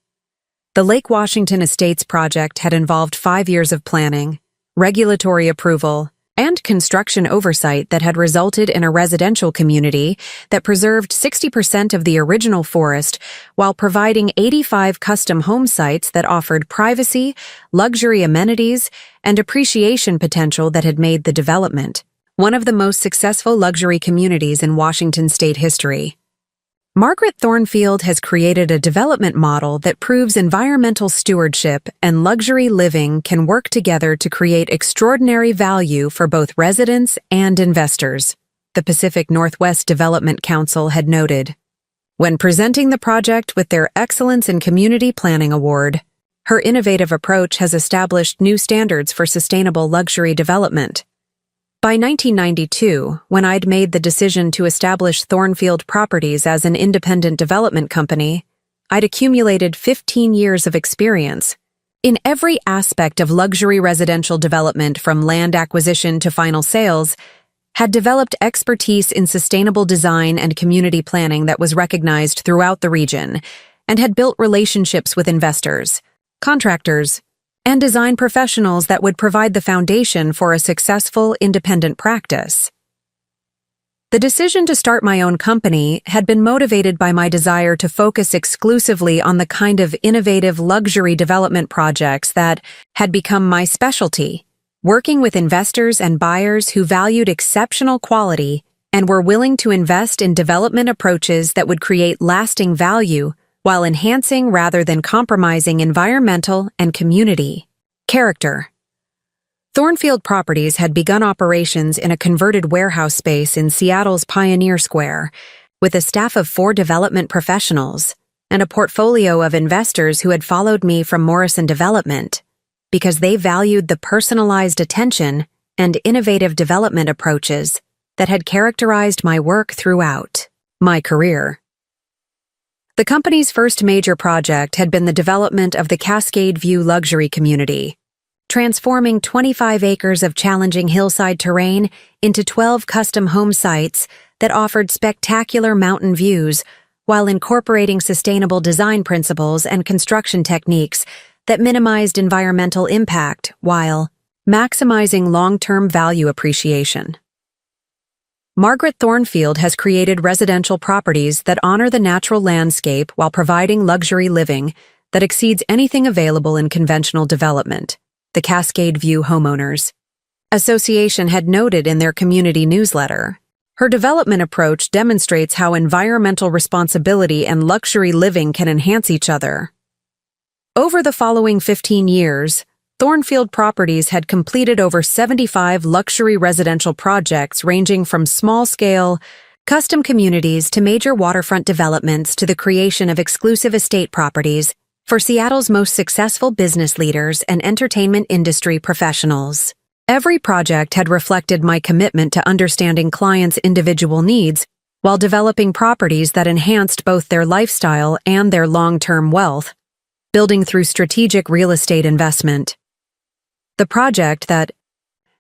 Speaker 1: The Lake Washington Estates project had involved 5 years of planning, regulatory approval, and construction oversight that had resulted in a residential community that preserved 60% of the original forest while providing 85 custom home sites that offered privacy, luxury amenities, and appreciation potential that had made the development one of the most successful luxury communities in Washington state history. Margaret Thornfield has created a development model that proves environmental stewardship and luxury living can work together to create extraordinary value for both residents and investors, the Pacific Northwest Development Council had noted. When presenting the project with their Excellence in Community Planning Award, her innovative approach has established new standards for sustainable luxury development. By 1992, when I'd made the decision to establish Thornfield Properties as an independent development company, I'd accumulated 15 years of experience in every aspect of luxury residential development from land acquisition to final sales, had developed expertise in sustainable design and community planning that was recognized throughout the region, and had built relationships with investors, contractors, and design professionals that would provide the foundation for a successful independent practice. The decision to start my own company had been motivated by my desire to focus exclusively on the kind of innovative luxury development projects that had become my specialty, working with investors and buyers who valued exceptional quality and were willing to invest in development approaches that would create lasting value while enhancing rather than compromising environmental and community character. Thornfield Properties had begun operations in a converted warehouse space in Seattle's Pioneer Square with a staff of 4 development professionals and a portfolio of investors who had followed me from Morrison Development because they valued the personalized attention and innovative development approaches that had characterized my work throughout my career. The company's first major project had been the development of the Cascade View luxury community, transforming 25 acres of challenging hillside terrain into 12 custom home sites that offered spectacular mountain views while incorporating sustainable design principles and construction techniques that minimized environmental impact while maximizing long-term value appreciation. Margaret Thornfield has created residential properties that honor the natural landscape while providing luxury living that exceeds anything available in conventional development, the Cascade View Homeowners Association had noted in their community newsletter. Her development approach demonstrates how environmental responsibility and luxury living can enhance each other. Over the following 15 years, Thornfield Properties had completed over 75 luxury residential projects ranging from small-scale, custom communities to major waterfront developments to the creation of exclusive estate properties for Seattle's most successful business leaders and entertainment industry professionals. Every project had reflected my commitment to understanding clients' individual needs while developing properties that enhanced both their lifestyle and their long-term wealth, building through strategic real estate investment. The project that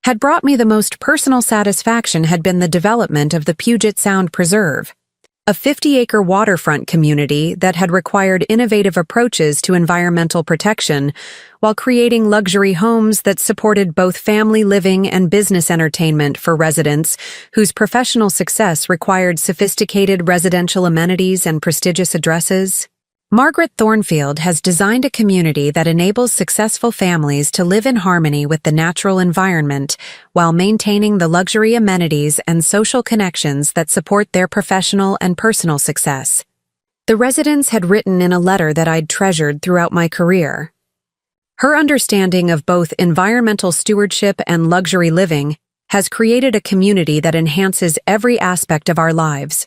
Speaker 1: had brought me the most personal satisfaction had been the development of the Puget Sound Preserve, a 50-acre waterfront community that had required innovative approaches to environmental protection while creating luxury homes that supported both family living and business entertainment for residents whose professional success required sophisticated residential amenities and prestigious addresses. Margaret Thornfield has designed a community that enables successful families to live in harmony with the natural environment while maintaining the luxury amenities and social connections that support their professional and personal success. The residents had written in a letter that I'd treasured throughout my career. Her understanding of both environmental stewardship and luxury living has created a community that enhances every aspect of our lives.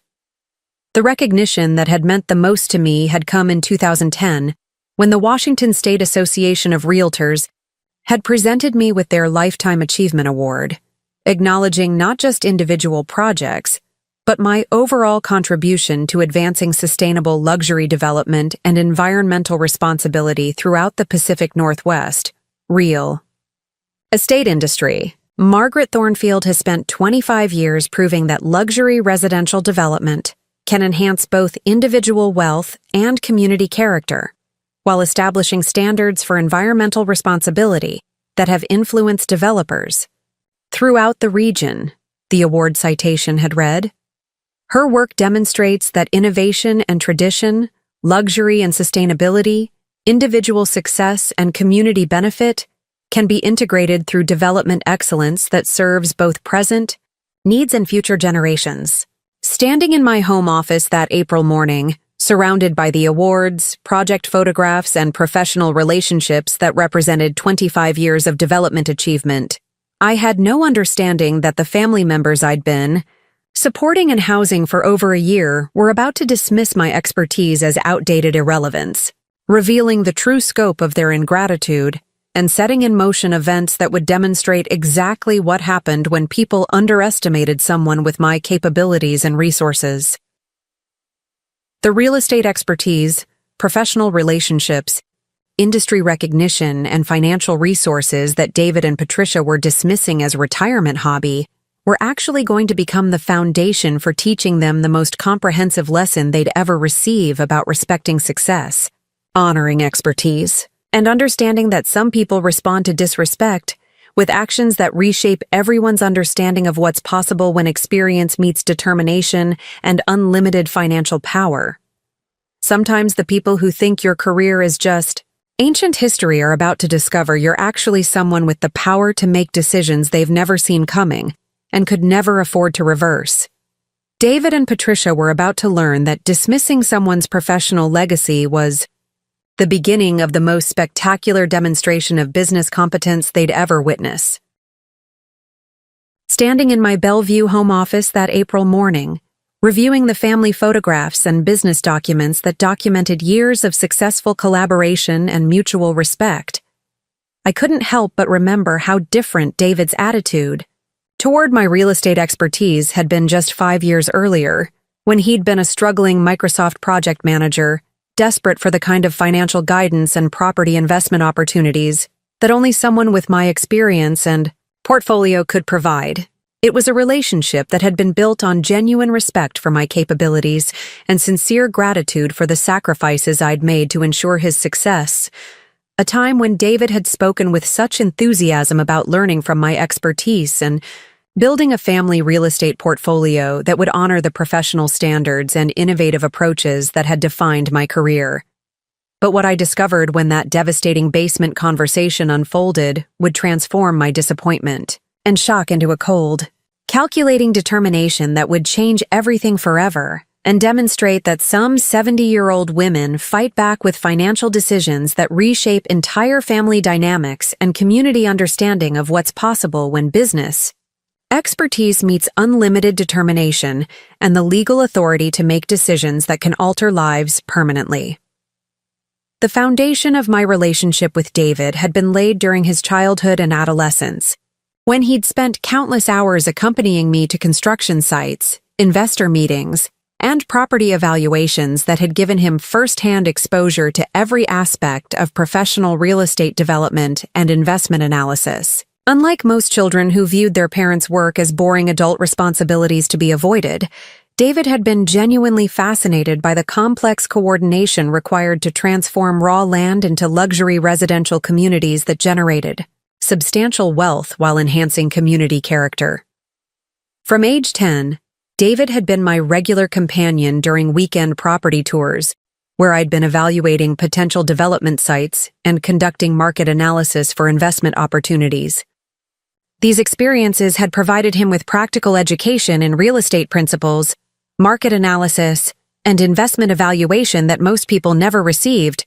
Speaker 1: The recognition that had meant the most to me had come in 2010, when the Washington State Association of Realtors had presented me with their Lifetime Achievement Award, acknowledging not just individual projects, but my overall contribution to advancing sustainable luxury development and environmental responsibility throughout the Pacific Northwest. Real estate industry. Margaret Thornfield has spent 25 years proving that luxury residential development can enhance both individual wealth and community character, while establishing standards for environmental responsibility that have influenced developers throughout the region, the award citation had read. Her work demonstrates that innovation and tradition, luxury and sustainability, individual success and community benefit can be integrated through development excellence that serves both present needs and future generations. Standing in my home office that April morning, surrounded by the awards, project photographs, and professional relationships that represented 25 years of development achievement, I had no understanding that the family members I'd been supporting and housing for over a year were about to dismiss my expertise as outdated irrelevance, revealing the true scope of their ingratitude and setting in motion events that would demonstrate exactly what happened when people underestimated someone with my capabilities and resources. The real estate expertise, professional relationships, industry recognition, and financial resources that David and Patricia were dismissing as a retirement hobby were actually going to become the foundation for teaching them the most comprehensive lesson they'd ever receive about respecting success, honoring expertise, and understanding that some people respond to disrespect with actions that reshape everyone's understanding of what's possible when experience meets determination and unlimited financial power. Sometimes the people who think your career is just ancient history are about to discover you're actually someone with the power to make decisions they've never seen coming and could never afford to reverse. David and Patricia were about to learn that dismissing someone's professional legacy was the beginning of the most spectacular demonstration of business competence they'd ever witness. Standing in my Bellevue home office that April morning, reviewing the family photographs and business documents that documented years of successful collaboration and mutual respect. I couldn't help but remember how different David's attitude toward my real estate expertise had been just 5 years earlier, when he'd been a struggling Microsoft project manager, desperate for the kind of financial guidance and property investment opportunities that only someone with my experience and portfolio could provide. It was a relationship that had been built on genuine respect for my capabilities and sincere gratitude for the sacrifices I'd made to ensure his success. A time when David had spoken with such enthusiasm about learning from my expertise and building a family real estate portfolio that would honor the professional standards and innovative approaches that had defined my career. But what I discovered when that devastating basement conversation unfolded would transform my disappointment and shock into a cold, calculating determination that would change everything forever and demonstrate that some 70-year-old women fight back with financial decisions that reshape entire family dynamics and community understanding of what's possible when business expertise meets unlimited determination and the legal authority to make decisions that can alter lives permanently. The foundation of my relationship with David had been laid during his childhood and adolescence, when he'd spent countless hours accompanying me to construction sites, investor meetings, and property evaluations that had given him first-hand exposure to every aspect of professional real estate development and investment analysis. Unlike most children who viewed their parents' work as boring adult responsibilities to be avoided, David had been genuinely fascinated by the complex coordination required to transform raw land into luxury residential communities that generated substantial wealth while enhancing community character. From age 10, David had been my regular companion during weekend property tours, where I'd been evaluating potential development sites and conducting market analysis for investment opportunities. These experiences had provided him with practical education in real estate principles, market analysis, and investment evaluation that most people never received,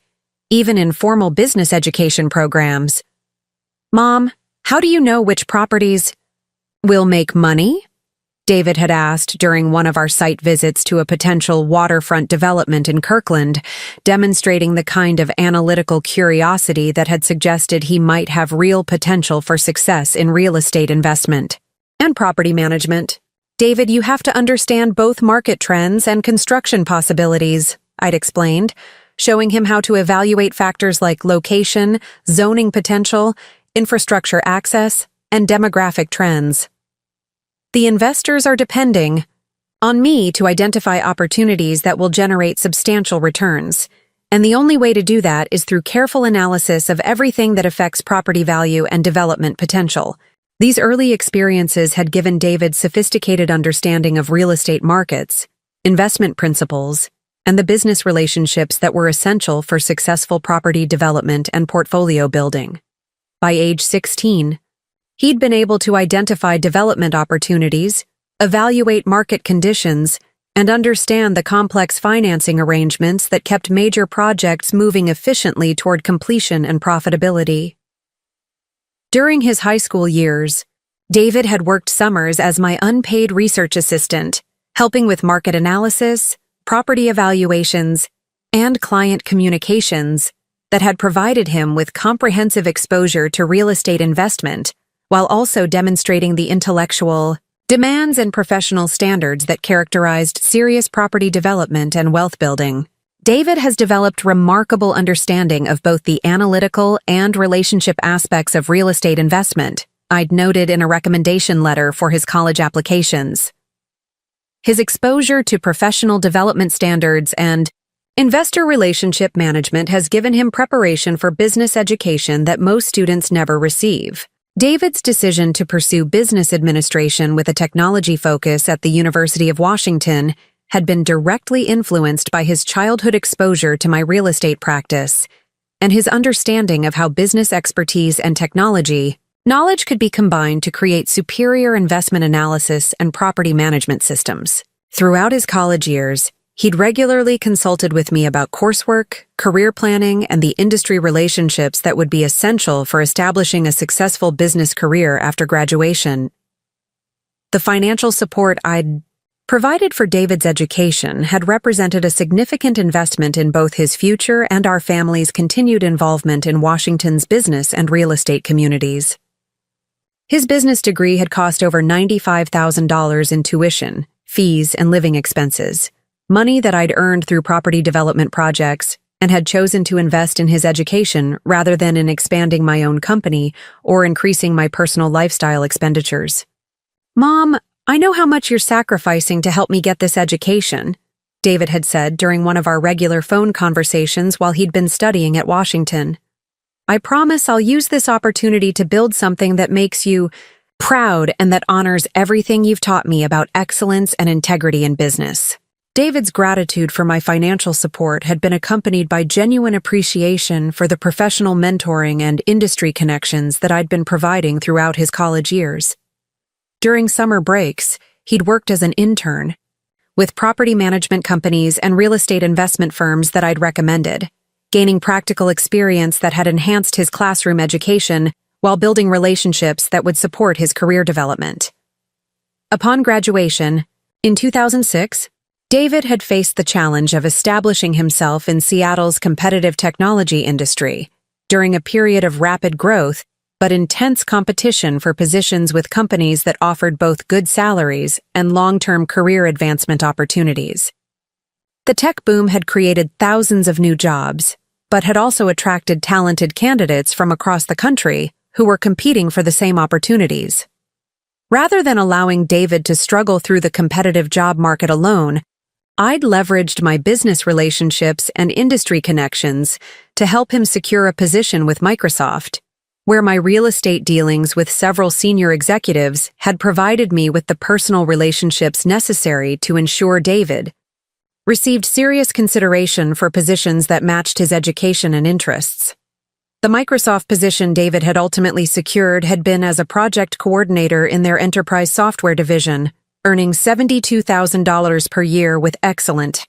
Speaker 1: even in formal business education programs. "Mom, how do you know which properties will make money?" David had asked during one of our site visits to a potential waterfront development in Kirkland, demonstrating the kind of analytical curiosity that had suggested he might have real potential for success in real estate investment and property management. "David, you have to understand both market trends and construction possibilities," I'd explained, showing him how to evaluate factors like location, zoning potential, infrastructure access, and demographic trends. "The investors are depending on me to identify opportunities that will generate substantial returns, and the only way to do that is through careful analysis of everything that affects property value and development potential." These early experiences had given David sophisticated understanding of real estate markets, investment principles, and the business relationships that were essential for successful property development and portfolio building. By age 16, he'd been able to identify development opportunities, evaluate market conditions, and understand the complex financing arrangements that kept major projects moving efficiently toward completion and profitability. During his high school years, David had worked summers as my unpaid research assistant, helping with market analysis, property evaluations, and client communications that had provided him with comprehensive exposure to real estate investment, while also demonstrating the intellectual demands and professional standards that characterized serious property development and wealth building. David has developed remarkable understanding of both the analytical and relationship aspects of real estate investment, I'd noted in a recommendation letter for his college applications. His exposure to professional development standards and investor relationship management has given him preparation for business education that most students never receive. David's decision to pursue business administration with a technology focus at the University of Washington had been directly influenced by his childhood exposure to my real estate practice and his understanding of how business expertise and technology knowledge could be combined to create superior investment analysis and property management systems. Throughout his college years, he'd regularly consulted with me about coursework, career planning, and the industry relationships that would be essential for establishing a successful business career after graduation. The financial support I'd provided for David's education had represented a significant investment in both his future and our family's continued involvement in Washington's business and real estate communities. His business degree had cost over $95,000 in tuition, fees, and living expenses, money that I'd earned through property development projects, and had chosen to invest in his education rather than in expanding my own company or increasing my personal lifestyle expenditures. "Mom, I know how much you're sacrificing to help me get this education," David had said during one of our regular phone conversations while he'd been studying at Washington. "I promise I'll use this opportunity to build something that makes you proud and that honors everything you've taught me about excellence and integrity in business." David's gratitude for my financial support had been accompanied by genuine appreciation for the professional mentoring and industry connections that I'd been providing throughout his college years. During summer breaks, he'd worked as an intern with property management companies and real estate investment firms that I'd recommended, gaining practical experience that had enhanced his classroom education while building relationships that would support his career development. Upon graduation, in 2006, David had faced the challenge of establishing himself in Seattle's competitive technology industry during a period of rapid growth but intense competition for positions with companies that offered both good salaries and long-term career advancement opportunities. The tech boom had created thousands of new jobs, but had also attracted talented candidates from across the country who were competing for the same opportunities. Rather than allowing David to struggle through the competitive job market alone, I'd leveraged my business relationships and industry connections to help him secure a position with Microsoft, where my real estate dealings with several senior executives had provided me with the personal relationships necessary to ensure David received serious consideration for positions that matched his education and interests. The Microsoft position David had ultimately secured had been as a project coordinator in their enterprise software division, earning $72,000 per year with excellent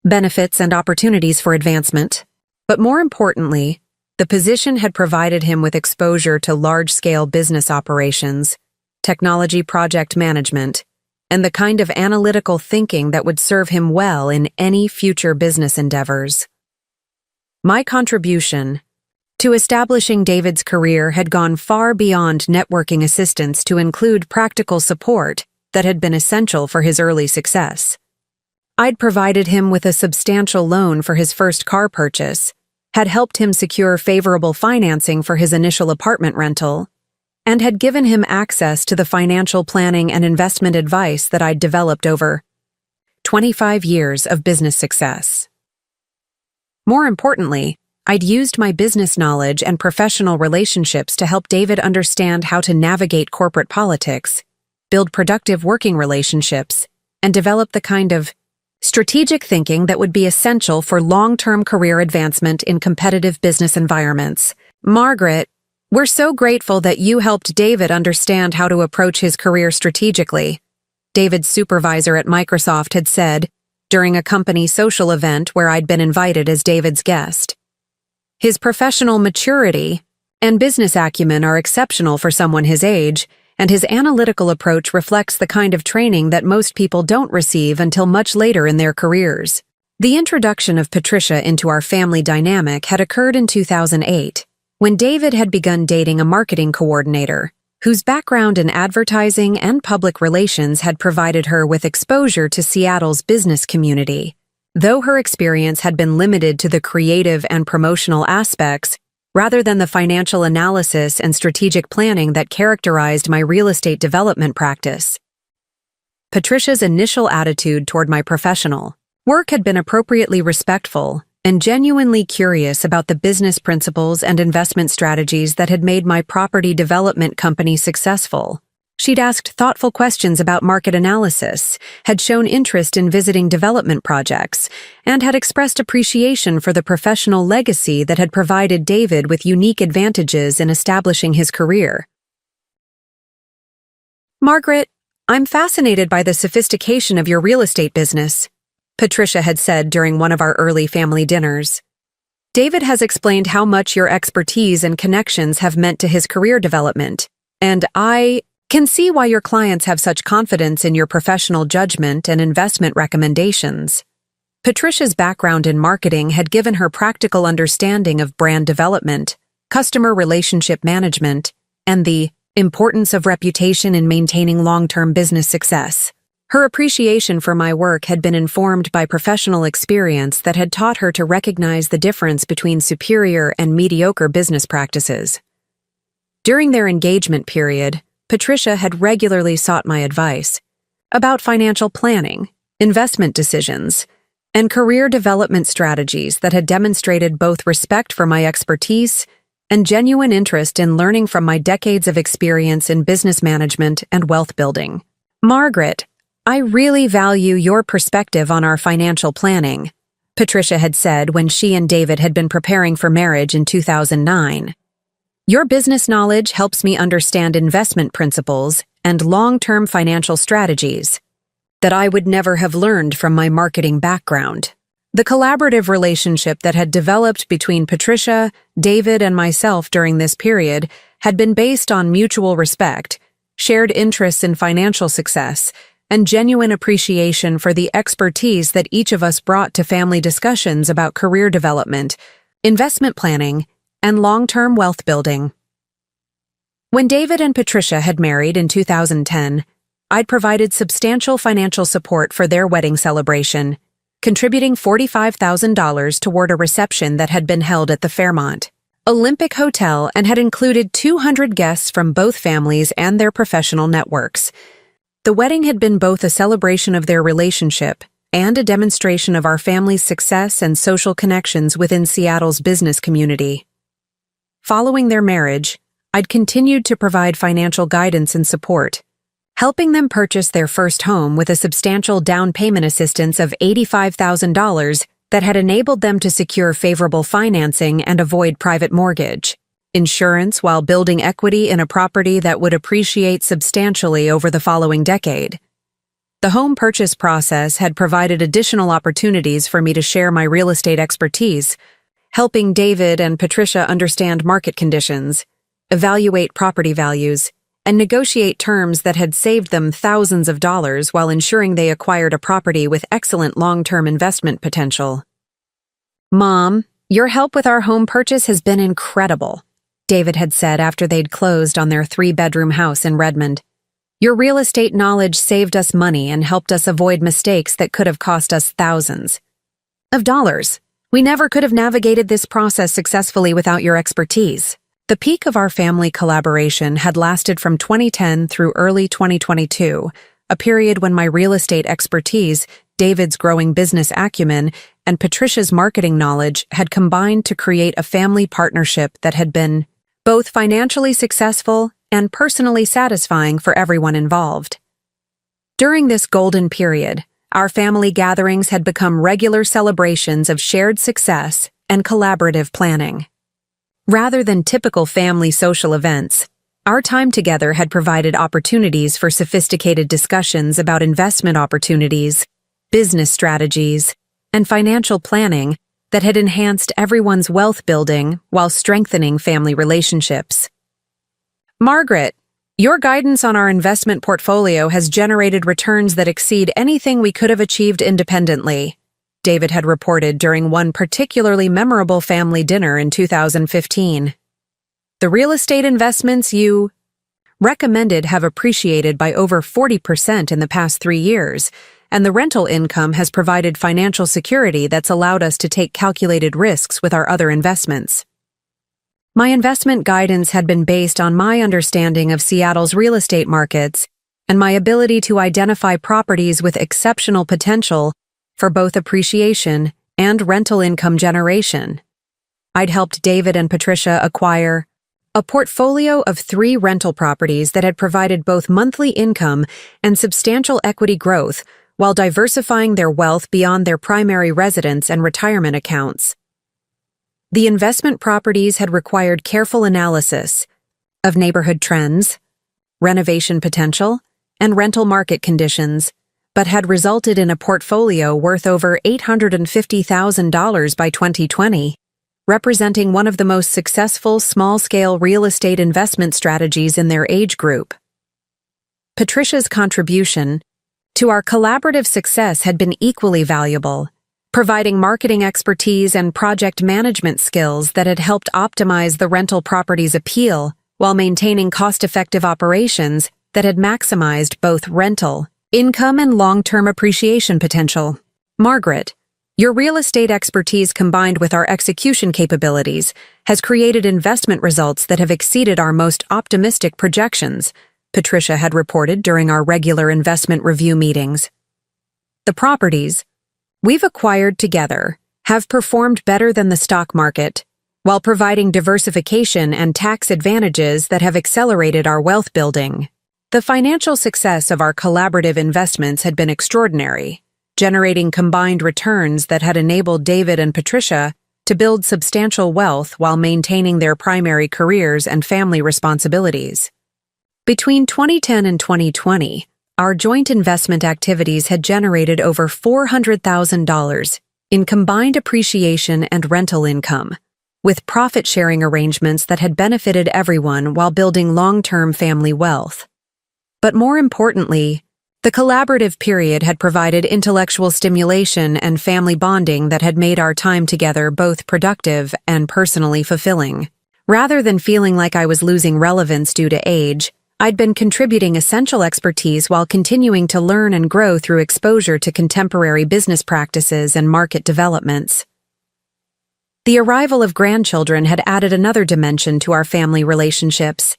Speaker 1: benefits and opportunities for advancement. But more importantly, the position had provided him with exposure to large-scale business operations, technology project management, and the kind of analytical thinking that would serve him well in any future business endeavors. My contribution to establishing David's career had gone far beyond networking assistance to include practical support that had been essential for his early success. I'd provided him with a substantial loan for his first car purchase, had helped him secure favorable financing for his initial apartment rental, and had given him access to the financial planning and investment advice that I'd developed over 25 years of business success. More importantly, I'd used my business knowledge and professional relationships to help David understand how to navigate corporate politics, build productive working relationships, and develop the kind of strategic thinking that would be essential for long-term career advancement in competitive business environments. "Margaret, we're so grateful that you helped David understand how to approach his career strategically," David's supervisor at Microsoft had said during a company social event where I'd been invited as David's guest. "His professional maturity and business acumen are exceptional for someone his age, and his analytical approach reflects the kind of training that most people don't receive until much later in their careers." The introduction of Patricia into our family dynamic had occurred in 2008, when David had begun dating a marketing coordinator, whose background in advertising and public relations had provided her with exposure to Seattle's business community. Though her experience had been limited to the creative and promotional aspects, rather than the financial analysis and strategic planning that characterized my real estate development practice. Patricia's initial attitude toward my professional work had been appropriately respectful and genuinely curious about the business principles and investment strategies that had made my property development company successful. She'd asked thoughtful questions about market analysis, had shown interest in visiting development projects, and had expressed appreciation for the professional legacy that had provided David with unique advantages in establishing his career. "Margaret, I'm fascinated by the sophistication of your real estate business," Patricia had said during one of our early family dinners. "David has explained how much your expertise and connections have meant to his career development, and I Can see why your clients have such confidence in your professional judgment and investment recommendations. Patricia's background in marketing had given her practical understanding of brand development, customer relationship management, and the importance of reputation in maintaining long-term business success. Her appreciation for my work had been informed by professional experience that had taught her to recognize the difference between superior and mediocre business practices. During their engagement period, Patricia had regularly sought my advice about financial planning, investment decisions, and career development strategies that had demonstrated both respect for my expertise and genuine interest in learning from my decades of experience in business management and wealth building. Margaret, I really value your perspective on our financial planning, Patricia had said when she and David had been preparing for marriage in 2009. Your business knowledge helps me understand investment principles and long-term financial strategies that I would never have learned from my marketing background. The collaborative relationship that had developed between Patricia, David, and myself during this period had been based on mutual respect, shared interests in financial success, and genuine appreciation for the expertise that each of us brought to family discussions about career development, investment planning, and long-term wealth building. When David and Patricia had married in 2010, I'd provided substantial financial support for their wedding celebration, contributing $45,000 toward a reception that had been held at the Fairmont Olympic Hotel and had included 200 guests from both families and their professional networks. The wedding had been both a celebration of their relationship and a demonstration of our family's success and social connections within Seattle's business community. Following their marriage, I'd continued to provide financial guidance and support, helping them purchase their first home with a substantial down payment assistance of $85,000 that had enabled them to secure favorable financing and avoid private mortgage, insurance while building equity in a property that would appreciate substantially over the following decade. The home purchase process had provided additional opportunities for me to share my real estate expertise, helping David and Patricia understand market conditions, evaluate property values, and negotiate terms that had saved them thousands of dollars while ensuring they acquired a property with excellent long-term investment potential. Mom, your help with our home purchase has been incredible, David had said after they'd closed on their 3-bedroom house in Redmond. Your real estate knowledge saved us money and helped us avoid mistakes that could have cost us thousands of dollars. We never could have navigated this process successfully without your expertise. The peak of our family collaboration had lasted from 2010 through early 2022, a period when my real estate expertise, David's growing business acumen, and Patricia's marketing knowledge had combined to create a family partnership that had been both financially successful and personally satisfying for everyone involved. During this golden period, our family gatherings had become regular celebrations of shared success and collaborative planning. Rather than typical family social events, our time together had provided opportunities for sophisticated discussions about investment opportunities, business strategies, and financial planning that had enhanced everyone's wealth building while strengthening family relationships. Margaret, your guidance on our investment portfolio has generated returns that exceed anything we could have achieved independently, David had reported during one particularly memorable family dinner in 2015. The real estate investments you recommended have appreciated by over 40% in the past 3 years, and the rental income has provided financial security that's allowed us to take calculated risks with our other investments. My investment guidance had been based on my understanding of Seattle's real estate markets and my ability to identify properties with exceptional potential for both appreciation and rental income generation. I'd helped David and Patricia acquire a portfolio of 3 rental properties that had provided both monthly income and substantial equity growth while diversifying their wealth beyond their primary residence and retirement accounts. The investment properties had required careful analysis of neighborhood trends, renovation potential, and rental market conditions, but had resulted in a portfolio worth over $850,000 by 2020, representing one of the most successful small-scale real estate investment strategies in their age group. Patricia's contribution to our collaborative success had been equally valuable, providing marketing expertise and project management skills that had helped optimize the rental property's appeal while maintaining cost-effective operations that had maximized both rental income and long-term appreciation potential. Margaret, your real estate expertise combined with our execution capabilities has created investment results that have exceeded our most optimistic projections, Patricia had reported during our regular investment review meetings. The properties we've acquired together have performed better than the stock market, while providing diversification and tax advantages that have accelerated our wealth building. The financial success of our collaborative investments had been extraordinary, generating combined returns that had enabled David and Patricia to build substantial wealth while maintaining their primary careers and family responsibilities. Between 2010 and 2020, our joint investment activities had generated over $400,000 in combined appreciation and rental income, with profit-sharing arrangements that had benefited everyone while building long-term family wealth. But more importantly, the collaborative period had provided intellectual stimulation and family bonding that had made our time together both productive and personally fulfilling. Rather than feeling like I was losing relevance due to age, I'd been contributing essential expertise while continuing to learn and grow through exposure to contemporary business practices and market developments. The arrival of grandchildren had added another dimension to our family relationships,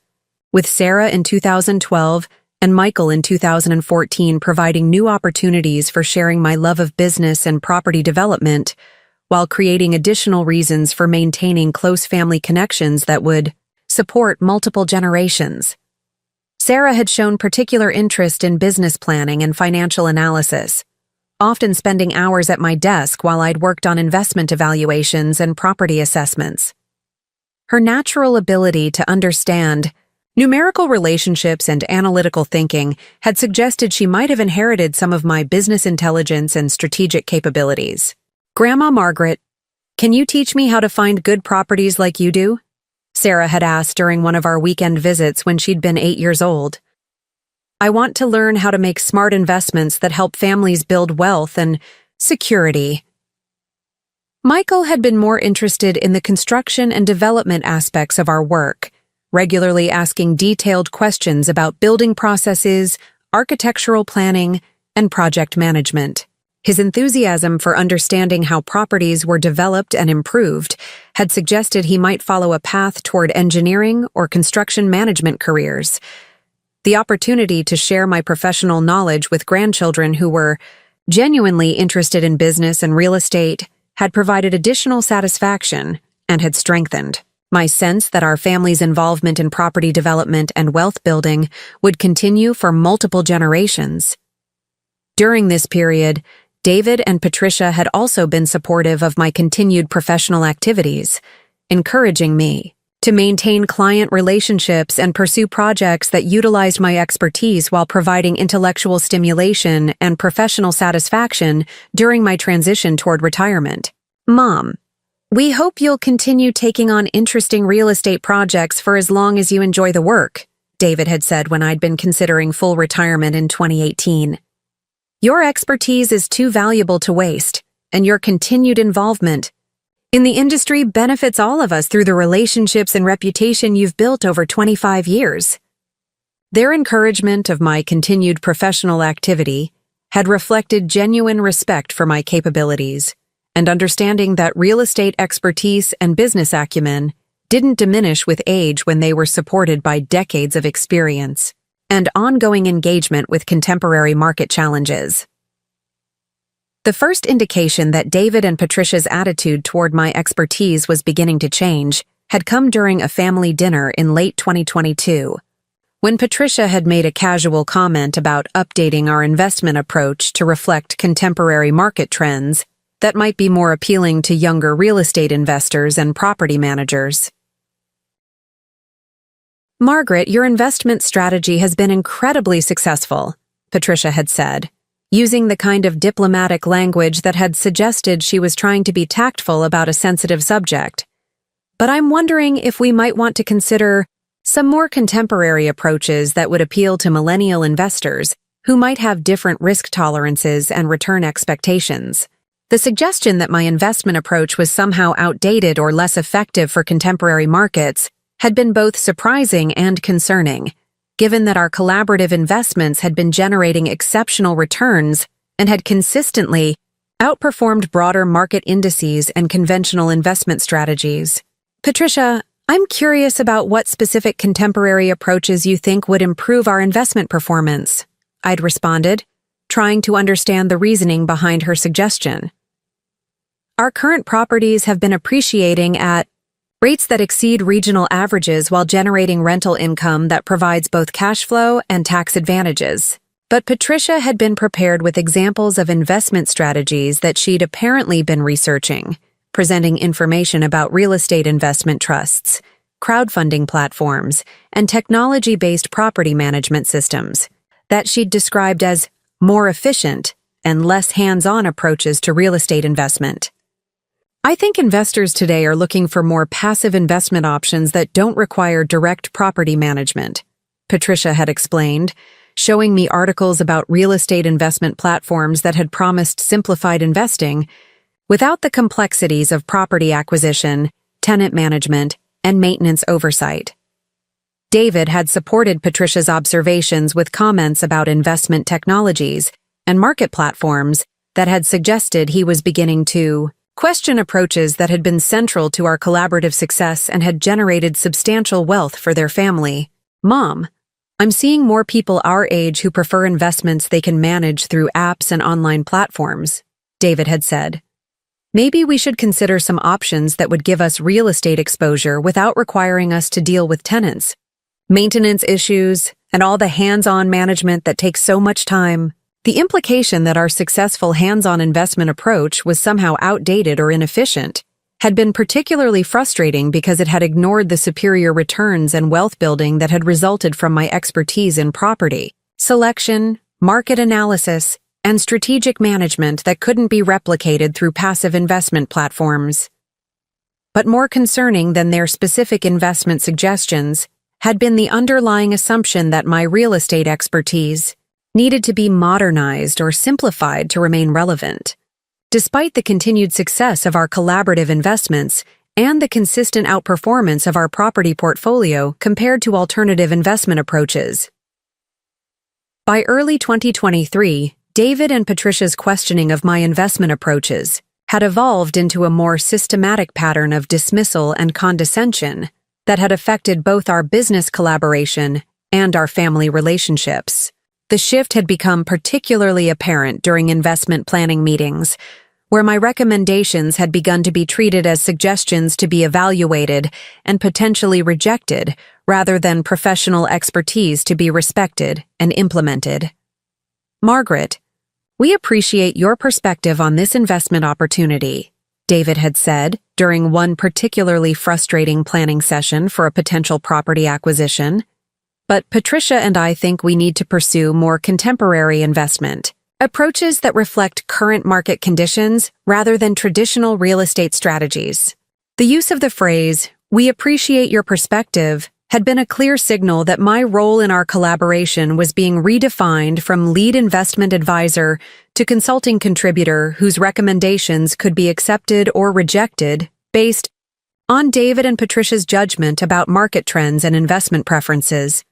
Speaker 1: with Sarah in 2012 and Michael in 2014 providing new opportunities for sharing my love of business and property development, while creating additional reasons for maintaining close family connections that would support multiple generations. Sarah had shown particular interest in business planning and financial analysis, often spending hours at my desk while I'd worked on investment evaluations and property assessments. Her natural ability to understand numerical relationships and analytical thinking had suggested she might have inherited some of my business intelligence and strategic capabilities. "Grandma Margaret, can you teach me how to find good properties like you do?" Sarah had asked during one of our weekend visits when she'd been 8 years old. "I want to learn how to make smart investments that help families build wealth and security." Michael had been more interested in the construction and development aspects of our work, regularly asking detailed questions about building processes, architectural planning, and project management. His enthusiasm for understanding how properties were developed and improved had suggested he might follow a path toward engineering or construction management careers. The opportunity to share my professional knowledge with grandchildren who were genuinely interested in business and real estate had provided additional satisfaction and had strengthened my sense that our family's involvement in property development and wealth building would continue for multiple generations. During this period, David and Patricia had also been supportive of my continued professional activities, encouraging me to maintain client relationships and pursue projects that utilized my expertise while providing intellectual stimulation and professional satisfaction during my transition toward retirement. "Mom, we hope you'll continue taking on interesting real estate projects for as long as you enjoy the work," David had said when I'd been considering full retirement in 2018. "Your expertise is too valuable to waste, and your continued involvement in the industry benefits all of us through the relationships and reputation you've built over 25 years. Their encouragement of my continued professional activity had reflected genuine respect for my capabilities and understanding that real estate expertise and business acumen didn't diminish with age when they were supported by decades of experience and ongoing engagement with contemporary market challenges. The first indication that David and Patricia's attitude toward my expertise was beginning to change had come during a family dinner in late 2022, when Patricia had made a casual comment about updating our investment approach to reflect contemporary market trends that might be more appealing to younger real estate investors and property managers. "Margaret, your investment strategy has been incredibly successful," Patricia had said, using the kind of diplomatic language that had suggested she was trying to be tactful about a sensitive subject. "But I'm wondering if we might want to consider Some more contemporary approaches that would appeal to millennial investors who might have different risk tolerances and return expectations. The suggestion that my investment approach was somehow outdated or less effective for contemporary markets had been both surprising and concerning, given that our collaborative investments had been generating exceptional returns and had consistently outperformed broader market indices and conventional investment strategies. Patricia, I'm curious about what specific contemporary approaches you think would improve our investment performance, I'd responded, trying to understand the reasoning behind her suggestion. Our current properties have been appreciating at rates that exceed regional averages while generating rental income that provides both cash flow and tax advantages. But Patricia had been prepared with examples of investment strategies that she'd apparently been researching, presenting information about real estate investment trusts, crowdfunding platforms, and technology-based property management systems that she'd described as more efficient and less hands-on approaches to real estate investment. I think investors today are looking for more passive investment options that don't require direct property management, Patricia had explained, showing me articles about real estate investment platforms that had promised simplified investing without the complexities of property acquisition, tenant management, and maintenance oversight. David had supported Patricia's observations with comments about investment technologies and market platforms that had suggested he was beginning to question approaches that had been central to our collaborative success and had generated substantial wealth for their family. Mom, I'm seeing more people our age who prefer investments they can manage through apps and online platforms, David had said. Maybe we should consider some options that would give us real estate exposure without requiring us to deal with tenants, maintenance issues, and all the hands-on management that takes so much time. The implication that our successful hands-on investment approach was somehow outdated or inefficient had been particularly frustrating because it had ignored the superior returns and wealth building that had resulted from my expertise in property selection, market analysis, and strategic management that couldn't be replicated through passive investment platforms. But more concerning than their specific investment suggestions had been the underlying assumption that my real estate expertise needed to be modernized or simplified to remain relevant. Despite the continued success of our collaborative investments and the consistent outperformance of our property portfolio compared to alternative investment approaches. By early 2023, David and Patricia's questioning of my investment approaches had evolved into a more systematic pattern of dismissal and condescension that had affected both our business collaboration and our family relationships. The shift had become particularly apparent during investment planning meetings, where my recommendations had begun to be treated as suggestions to be evaluated and potentially rejected, rather than professional expertise to be respected and implemented. Margaret, we appreciate your perspective on this investment opportunity, David had said during one particularly frustrating planning session for a potential property acquisition. But Patricia and I think we need to pursue more contemporary investment approaches that reflect current market conditions rather than traditional real estate strategies. The use of the phrase, "We appreciate your perspective," had been a clear signal that my role in our collaboration was being redefined from lead investment advisor to consulting contributor whose recommendations could be accepted or rejected based on David and Patricia's judgment about market trends and investment preferences.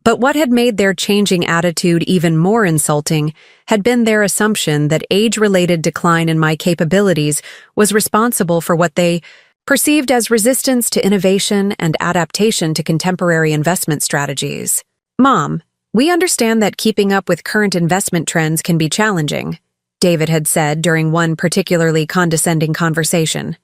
Speaker 1: But what had made their changing attitude even more insulting had been their assumption that age-related decline in my capabilities was responsible for what they perceived as resistance to innovation and adaptation to contemporary investment strategies. Mom, we understand that keeping up with current investment trends can be challenging, David had said during one particularly condescending conversation.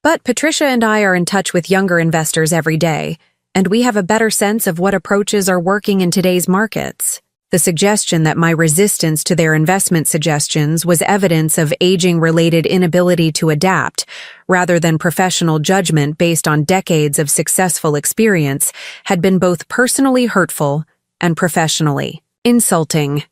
Speaker 1: But Patricia and I are in touch with younger investors every day, and we have a better sense of what approaches are working in today's markets. The suggestion that my resistance to their investment suggestions was evidence of aging-related inability to adapt, rather than professional judgment based on decades of successful experience, had been both personally hurtful and professionally insulting.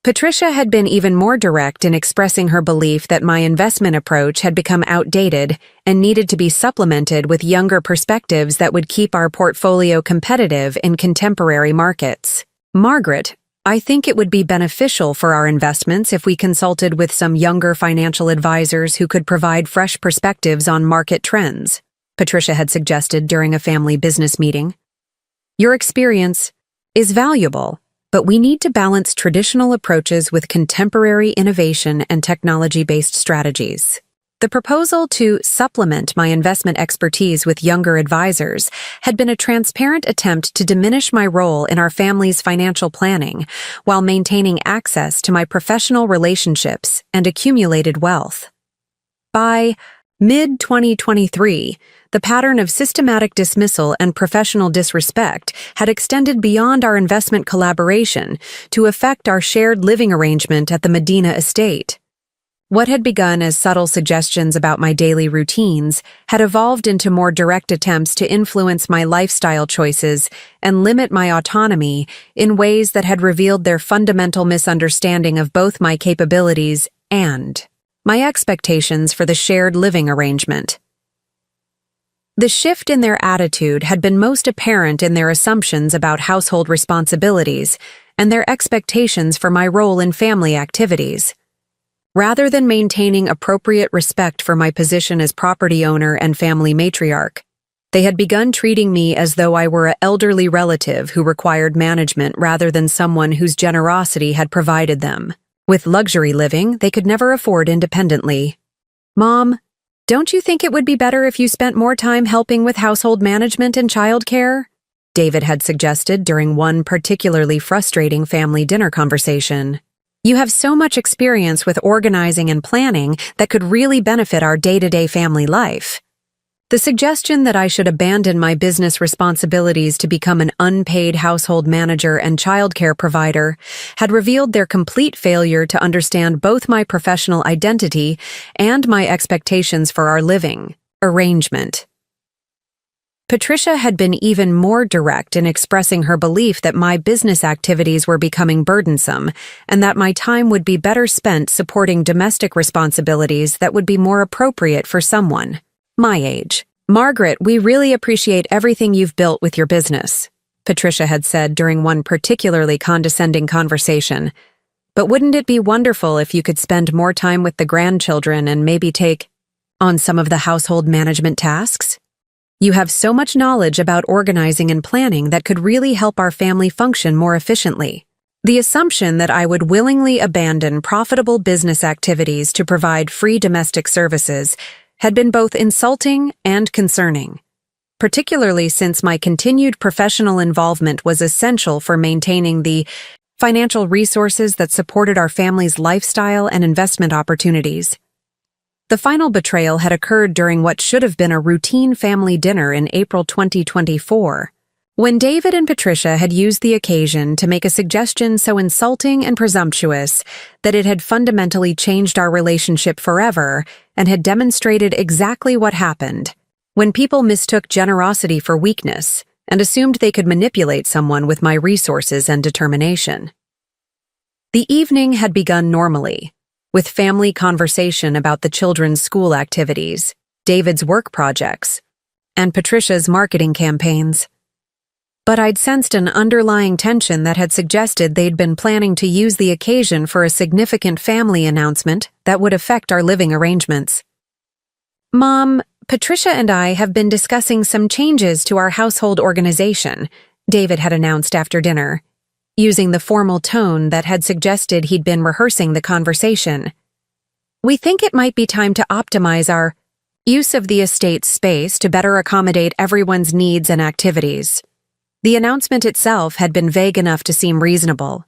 Speaker 1: Patricia had been even more direct in expressing her belief that my investment approach had become outdated and needed to be supplemented with younger perspectives that would keep our portfolio competitive in contemporary markets. "Margaret, I think it would be beneficial for our investments if we consulted with some younger financial advisors who could provide fresh perspectives on market trends," Patricia had suggested during a family business meeting. "Your experience is valuable, but we need to balance traditional approaches with contemporary innovation and technology-based strategies." The proposal to supplement my investment expertise with younger advisors had been a transparent attempt to diminish my role in our family's financial planning while maintaining access to my professional relationships and accumulated wealth. By mid-2023, the pattern of systematic dismissal and professional disrespect had extended beyond our investment collaboration to affect our shared living arrangement at the Medina estate. What had begun as subtle suggestions about my daily routines had evolved into more direct attempts to influence my lifestyle choices and limit my autonomy in ways that had revealed their fundamental misunderstanding of both my capabilities and my expectations for the shared living arrangement. The shift in their attitude had been most apparent in their assumptions about household responsibilities and their expectations for my role in family activities. Rather than maintaining appropriate respect for my position as property owner and family matriarch, they had begun treating me as though I were an elderly relative who required management rather than someone whose generosity had provided them with luxury living they could never afford independently. "Mom, don't you think it would be better if you spent more time helping with household management and childcare?" David had suggested during one particularly frustrating family dinner conversation. "You have so much experience with organizing and planning that could really benefit our day-to-day family life." The suggestion that I should abandon my business responsibilities to become an unpaid household manager and childcare provider had revealed their complete failure to understand both my professional identity and my expectations for our living arrangement. Patricia had been even more direct in expressing her belief that my business activities were becoming burdensome and that my time would be better spent supporting domestic responsibilities that would be more appropriate for someone my age. "Margaret, we really appreciate everything you've built with your business," Patricia had said during one particularly condescending conversation. "But wouldn't it be wonderful if you could spend more time with the grandchildren and maybe take on some of the household management tasks? You have so much knowledge about organizing and planning that could really help our family function more efficiently." The assumption that I would willingly abandon profitable business activities to provide free domestic services had been both insulting and concerning, particularly since my continued professional involvement was essential for maintaining the financial resources that supported our family's lifestyle and investment opportunities. The final betrayal had occurred during what should have been a routine family dinner in April 2024, when David and Patricia had used the occasion to make a suggestion so insulting and presumptuous that it had fundamentally changed our relationship forever and had demonstrated exactly what happened when people mistook generosity for weakness and assumed they could manipulate someone with my resources and determination. The evening had begun normally, with family conversation about the children's school activities, David's work projects, and Patricia's marketing campaigns. But I'd sensed an underlying tension that had suggested they'd been planning to use the occasion for a significant family announcement that would affect our living arrangements. "Mom, Patricia and I have been discussing some changes to our household organization," David had announced after dinner, using the formal tone that had suggested he'd been rehearsing the conversation. "We think it might be time to optimize our use of the estate's space to better accommodate everyone's needs and activities." The announcement itself had been vague enough to seem reasonable,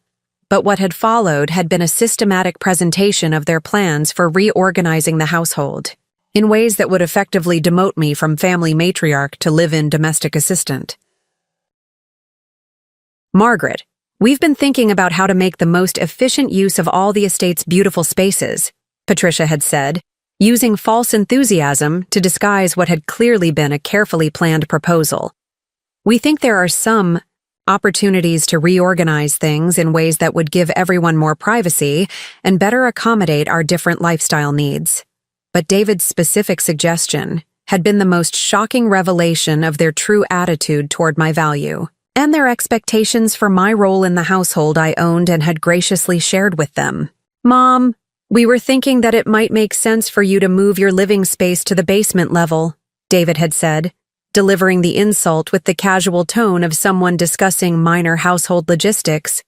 Speaker 1: but what had followed had been a systematic presentation of their plans for reorganizing the household, in ways that would effectively demote me from family matriarch to live-in domestic assistant. "Margaret, we've been thinking about how to make the most efficient use of all the estate's beautiful spaces," Patricia had said, using false enthusiasm to disguise what had clearly been a carefully planned proposal. "We think there are some opportunities to reorganize things in ways that would give everyone more privacy and better accommodate our different lifestyle needs. But David's specific suggestion had been the most shocking revelation of their true attitude toward my value, and their expectations for my role in the household I owned and had graciously shared with them. "Mom, we were thinking that it might make sense for you to move your living space to the basement level," David had said, delivering the insult with the casual tone of someone discussing minor household logistics.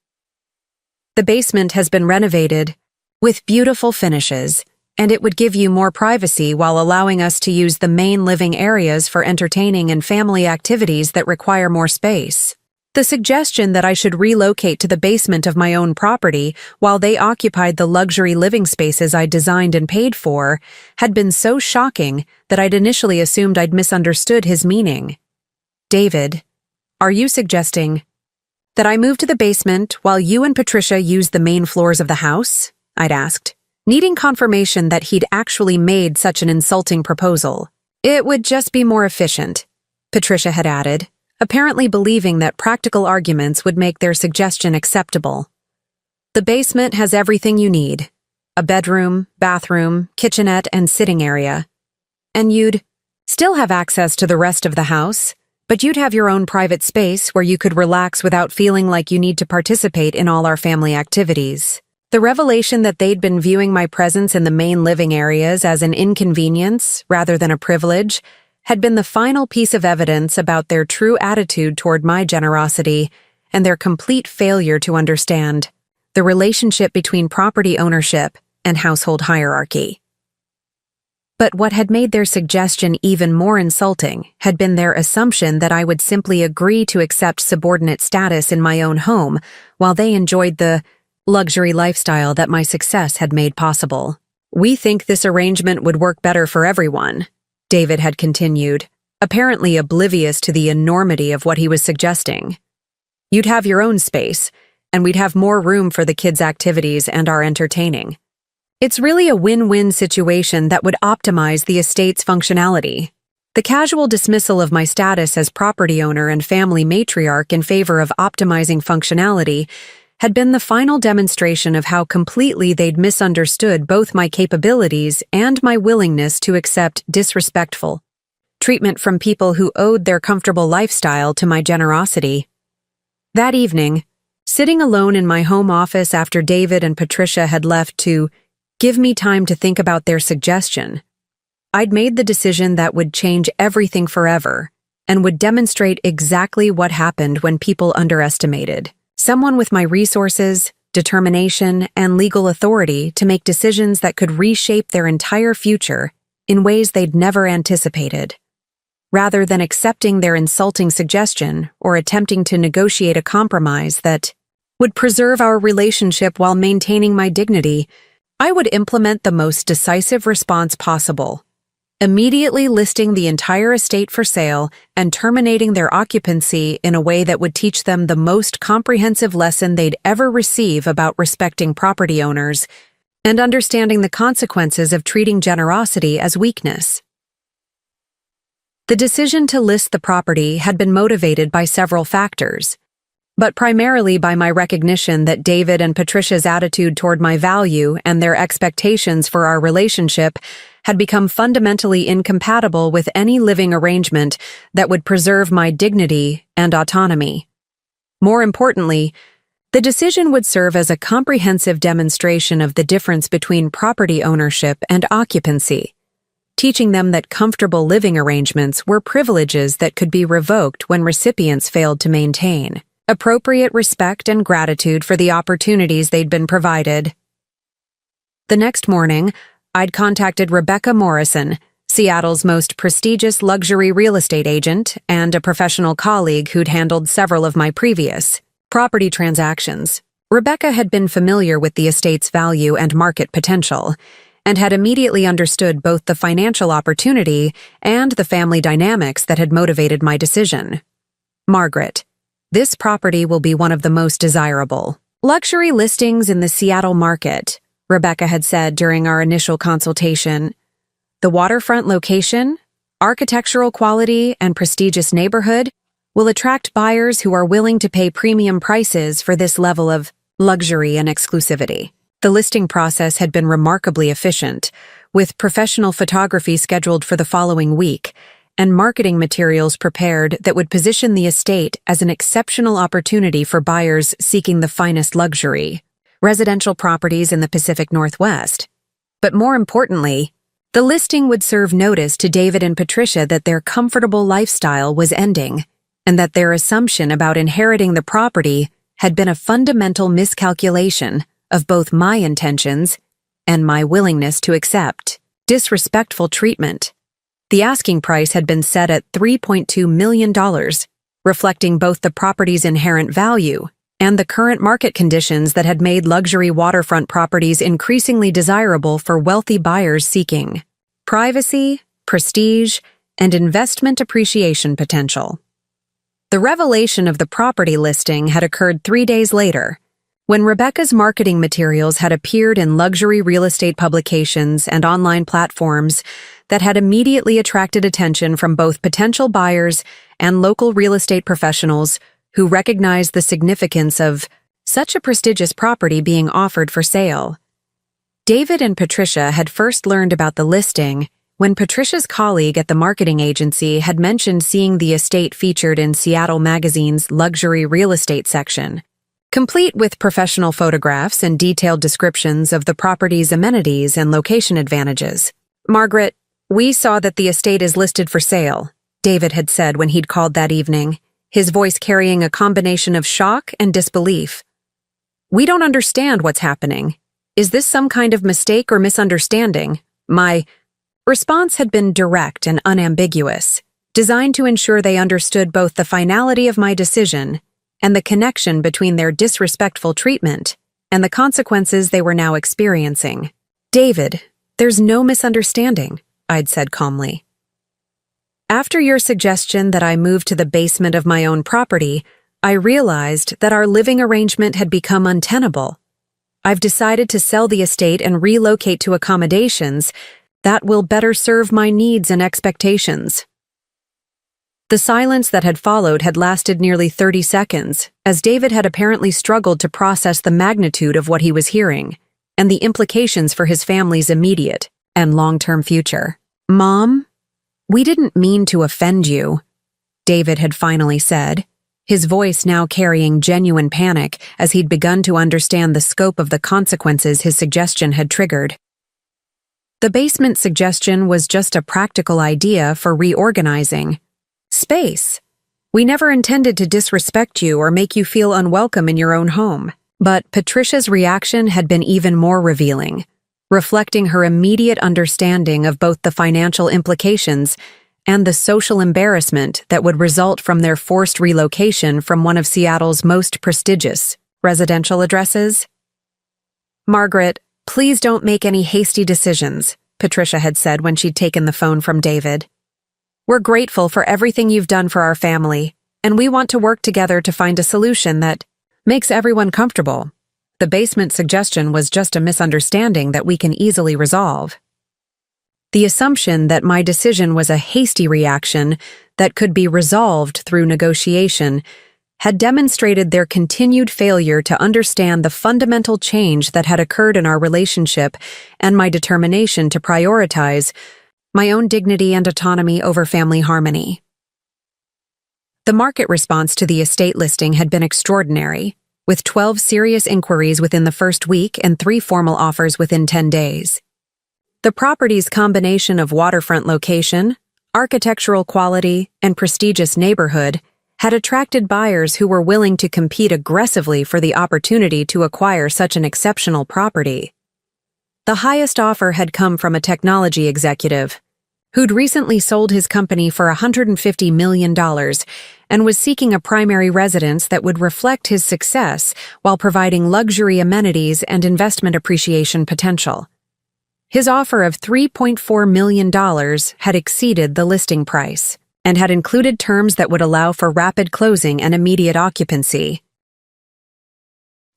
Speaker 1: "The basement has been renovated with beautiful finishes, and it would give you more privacy while allowing us to use the main living areas for entertaining and family activities that require more space." The suggestion that I should relocate to the basement of my own property while they occupied the luxury living spaces I designed and paid for had been so shocking that I'd initially assumed I'd misunderstood his meaning. "David, are you suggesting that I move to the basement while you and Patricia use the main floors of the house?" I'd asked, needing confirmation that he'd actually made such an insulting proposal. "It would just be more efficient," Patricia had added, apparently believing that practical arguments would make their suggestion acceptable. "The basement has everything you need: a bedroom, bathroom, kitchenette, and sitting area. And you'd still have access to the rest of the house, but you'd have your own private space where you could relax without feeling like you need to participate in all our family activities." The revelation that they'd been viewing my presence in the main living areas as an inconvenience rather than a privilege had been the final piece of evidence about their true attitude toward my generosity and their complete failure to understand the relationship between property ownership and household hierarchy. But what had made their suggestion even more insulting had been their assumption that I would simply agree to accept subordinate status in my own home while they enjoyed the luxury lifestyle that my success had made possible. "We think this arrangement would work better for everyone," David had continued, apparently oblivious to the enormity of what he was suggesting. "You'd have your own space, and we'd have more room for the kids' activities and our entertaining. It's really a win-win situation that would optimize the estate's functionality." The casual dismissal of my status as property owner and family matriarch in favor of optimizing functionality had been the final demonstration of how completely they'd misunderstood both my capabilities and my willingness to accept disrespectful treatment from people who owed their comfortable lifestyle to my generosity. That evening, sitting alone in my home office after David and Patricia had left to give me time to think about their suggestion, I'd made the decision that would change everything forever and would demonstrate exactly what happened when people underestimated someone with my resources, determination, and legal authority to make decisions that could reshape their entire future in ways they'd never anticipated. Rather than accepting their insulting suggestion or attempting to negotiate a compromise that would preserve our relationship while maintaining my dignity, I would implement the most decisive response possible, immediately listing the entire estate for sale and terminating their occupancy in a way that would teach them the most comprehensive lesson they'd ever receive about respecting property owners and understanding the consequences of treating generosity as weakness. The decision to list the property had been motivated by several factors, but primarily by my recognition that David and Patricia's attitude toward my value and their expectations for our relationship had become fundamentally incompatible with any living arrangement that would preserve my dignity and autonomy. More importantly, the decision would serve as a comprehensive demonstration of the difference between property ownership and occupancy, teaching them that comfortable living arrangements were privileges that could be revoked when recipients failed to maintain appropriate respect and gratitude for the opportunities they'd been provided. The next morning, I'd contacted Rebecca Morrison, Seattle's most prestigious luxury real estate agent and a professional colleague who'd handled several of my previous property transactions. Rebecca had been familiar with the estate's value and market potential, and had immediately understood both the financial opportunity and the family dynamics that had motivated my decision. "Margaret, this property will be one of the most desirable luxury listings in the Seattle market," Rebecca had said during our initial consultation. "The waterfront location, architectural quality, and prestigious neighborhood will attract buyers who are willing to pay premium prices for this level of luxury and exclusivity. The listing process had been remarkably efficient, with professional photography scheduled for the following week and marketing materials prepared that would position the estate as an exceptional opportunity for buyers seeking the finest luxury, residential properties in the Pacific Northwest. But more importantly, the listing would serve notice to David and Patricia that their comfortable lifestyle was ending, and that their assumption about inheriting the property had been a fundamental miscalculation of both my intentions and my willingness to accept disrespectful treatment. The asking price had been set at $3.2 million, reflecting both the property's inherent value and the current market conditions that had made luxury waterfront properties increasingly desirable for wealthy buyers seeking privacy, prestige, and investment appreciation potential. The revelation of the property listing had occurred 3 days later, when Rebecca's marketing materials had appeared in luxury real estate publications and online platforms that had immediately attracted attention from both potential buyers and local real estate professionals who recognized the significance of such a prestigious property being offered for sale. David and Patricia had first learned about the listing when Patricia's colleague at the marketing agency had mentioned seeing the estate featured in Seattle Magazine's luxury real estate section, complete with professional photographs and detailed descriptions of the property's amenities and location advantages. "Margaret, we saw that the estate is listed for sale," David had said when he'd called that evening, his voice carrying a combination of shock and disbelief. "We don't understand what's happening. Is this some kind of mistake or misunderstanding?" My response had been direct and unambiguous, designed to ensure they understood both the finality of my decision and the connection between their disrespectful treatment and the consequences they were now experiencing. "David, there's no misunderstanding," I'd said calmly. "After your suggestion that I move to the basement of my own property, I realized that our living arrangement had become untenable. I've decided to sell the estate and relocate to accommodations that will better serve my needs and expectations." The silence that had followed had lasted nearly 30 seconds, as David had apparently struggled to process the magnitude of what he was hearing and the implications for his family's immediate and long-term future. "Mom, we didn't mean to offend you," David had finally said, his voice now carrying genuine panic as he'd begun to understand the scope of the consequences his suggestion had triggered. The basement suggestion was just a practical idea for reorganizing space. We never intended to disrespect you or make you feel unwelcome in your own home. But Patricia's reaction had been even more revealing, reflecting her immediate understanding of both the financial implications and the social embarrassment that would result from their forced relocation from one of Seattle's most prestigious residential addresses. "Margaret, please don't make any hasty decisions," Patricia had said when she'd taken the phone from David. "We're grateful for everything you've done for our family, and we want to work together to find a solution that makes everyone comfortable. The basement suggestion was just a misunderstanding that we can easily resolve." The assumption that my decision was a hasty reaction that could be resolved through negotiation had demonstrated their continued failure to understand the fundamental change that had occurred in our relationship and my determination to prioritize my own dignity and autonomy over family harmony. The market response to the estate listing had been extraordinary, with 12 serious inquiries within the first week and 3 formal offers within 10 days. The property's combination of waterfront location, architectural quality, and prestigious neighborhood had attracted buyers who were willing to compete aggressively for the opportunity to acquire such an exceptional property. The highest offer had come from a technology executive who'd recently sold his company for $150 million and was seeking a primary residence that would reflect his success while providing luxury amenities and investment appreciation potential. His offer of $3.4 million had exceeded the listing price and had included terms that would allow for rapid closing and immediate occupancy.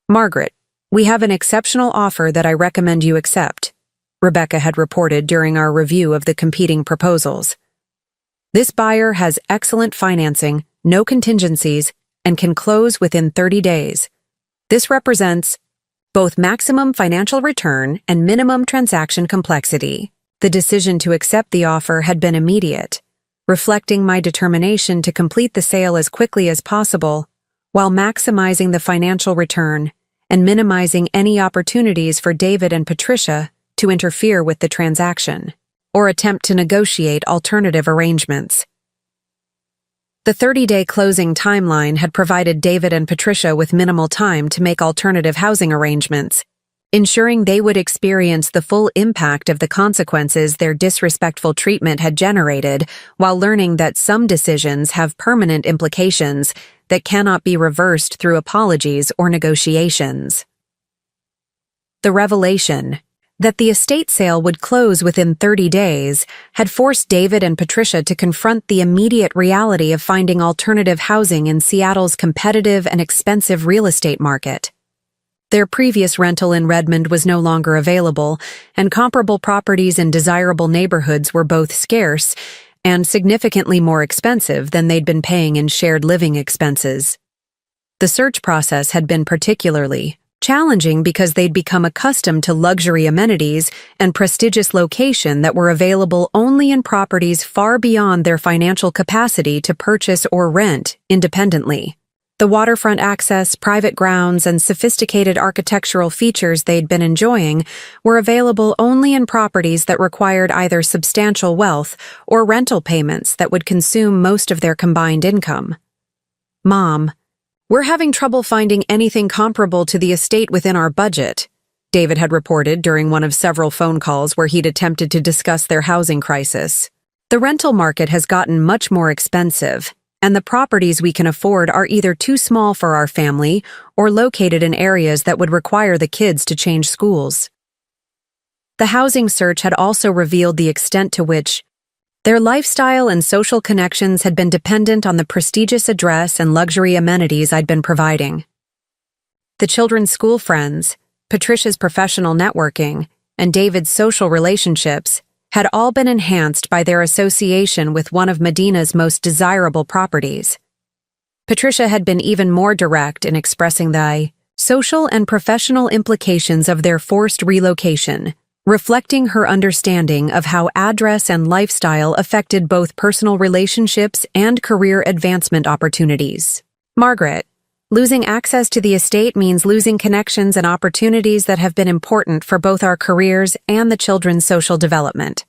Speaker 1: "Margaret, we have an exceptional offer that I recommend you accept," Rebecca had reported during our review of the competing proposals. "This buyer has excellent financing no contingencies, and can close within 30 days. This represents both maximum financial return and minimum transaction complexity. The decision to accept the offer had been immediate, reflecting my determination to complete the sale as quickly as possible, while maximizing the financial return and minimizing any opportunities for David and Patricia to interfere with the transaction or attempt to negotiate alternative arrangements. The 30-day closing timeline had provided David and Patricia with minimal time to make alternative housing arrangements, ensuring they would experience the full impact of the consequences their disrespectful treatment had generated, while learning that some decisions have permanent implications that cannot be reversed through apologies or negotiations. The revelation that the estate sale would close within 30 days had forced David and Patricia to confront the immediate reality of finding alternative housing in Seattle's competitive and expensive real estate market. Their previous rental in Redmond was no longer available, and comparable properties in desirable neighborhoods were both scarce and significantly more expensive than they'd been paying in shared living expenses. The search process had been particularly challenging because they'd become accustomed to luxury amenities and prestigious location that were available only in properties far beyond their financial capacity to purchase or rent independently. The waterfront access, private grounds, and sophisticated architectural features they'd been enjoying were available only in properties that required either substantial wealth or rental payments that would consume most of their combined income. "Mom, we're having trouble finding anything comparable to the estate within our budget," David had reported during one of several phone calls where he'd attempted to discuss their housing crisis. "The rental market has gotten much more expensive, and the properties we can afford are either too small for our family or located in areas that would require the kids to change schools." The housing search had also revealed the extent to which their lifestyle and social connections had been dependent on the prestigious address and luxury amenities I'd been providing. The children's school friends, Patricia's professional networking, and David's social relationships had all been enhanced by their association with one of Medina's most desirable properties. Patricia had been even more direct in expressing the social and professional implications of their forced relocation, reflecting her understanding of how address and lifestyle affected both personal relationships and career advancement opportunities. "Margaret, losing access to the estate means losing connections and opportunities that have been important for both our careers and the children's social development,"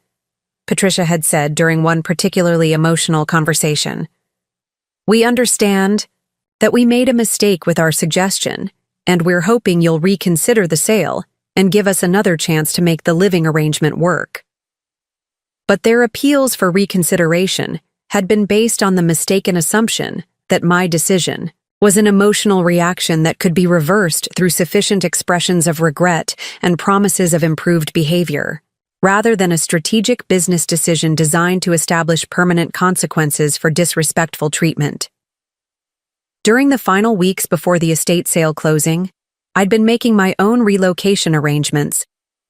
Speaker 1: Patricia had said during one particularly emotional conversation. "We understand that we made a mistake with our suggestion, and we're hoping you'll reconsider the sale and give us another chance to make the living arrangement work." But their appeals for reconsideration had been based on the mistaken assumption that my decision was an emotional reaction that could be reversed through sufficient expressions of regret and promises of improved behavior, rather than a strategic business decision designed to establish permanent consequences for disrespectful treatment. During the final weeks before the estate sale closing, I'd been making my own relocation arrangements,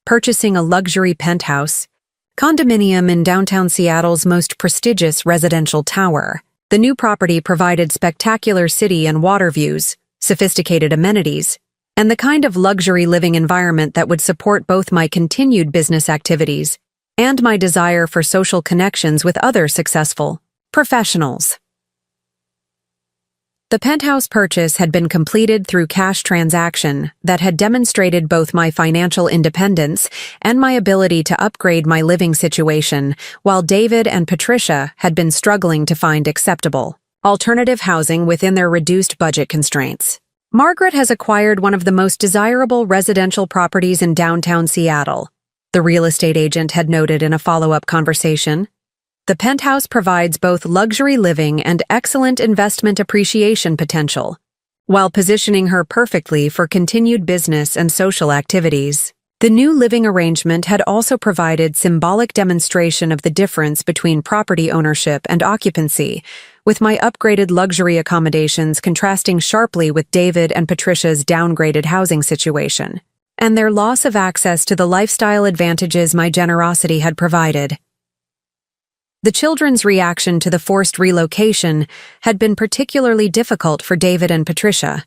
Speaker 1: purchasing a luxury penthouse condominium in downtown Seattle's most prestigious residential tower. The new property provided spectacular city and water views, sophisticated amenities, and the kind of luxury living environment that would support both my continued business activities and my desire for social connections with other successful professionals. The penthouse purchase had been completed through cash transaction that had demonstrated both my financial independence and my ability to upgrade my living situation, while David and Patricia had been struggling to find acceptable alternative housing within their reduced budget constraints. "Margaret has acquired one of the most desirable residential properties in downtown Seattle," the real estate agent had noted in a follow-up conversation. "The penthouse provides both luxury living and excellent investment appreciation potential, while positioning her perfectly for continued business and social activities." The new living arrangement had also provided symbolic demonstration of the difference between property ownership and occupancy, with my upgraded luxury accommodations contrasting sharply with David and Patricia's downgraded housing situation, and their loss of access to the lifestyle advantages my generosity had provided. The children's reaction to the forced relocation had been particularly difficult for David and Patricia,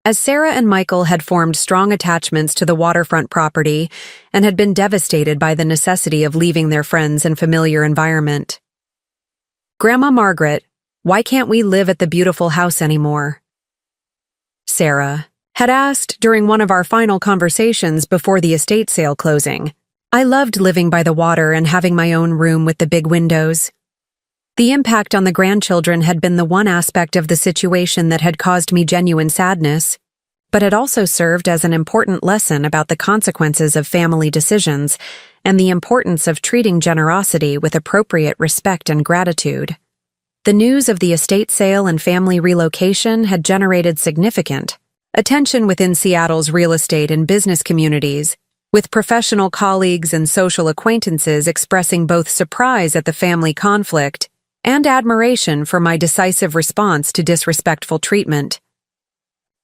Speaker 1: as Sarah and Michael had formed strong attachments to the waterfront property and had been devastated by the necessity of leaving their friends and familiar environment. "Grandma Margaret, why can't we live at the beautiful house anymore?" Sarah had asked during one of our final conversations before the estate sale closing. "I loved living by the water and having my own room with the big windows." The impact on the grandchildren had been the one aspect of the situation that had caused me genuine sadness, but had also served as an important lesson about the consequences of family decisions and the importance of treating generosity with appropriate respect and gratitude. The news of the estate sale and family relocation had generated significant attention within Seattle's real estate and business communities, with professional colleagues and social acquaintances expressing both surprise at the family conflict and admiration for my decisive response to disrespectful treatment.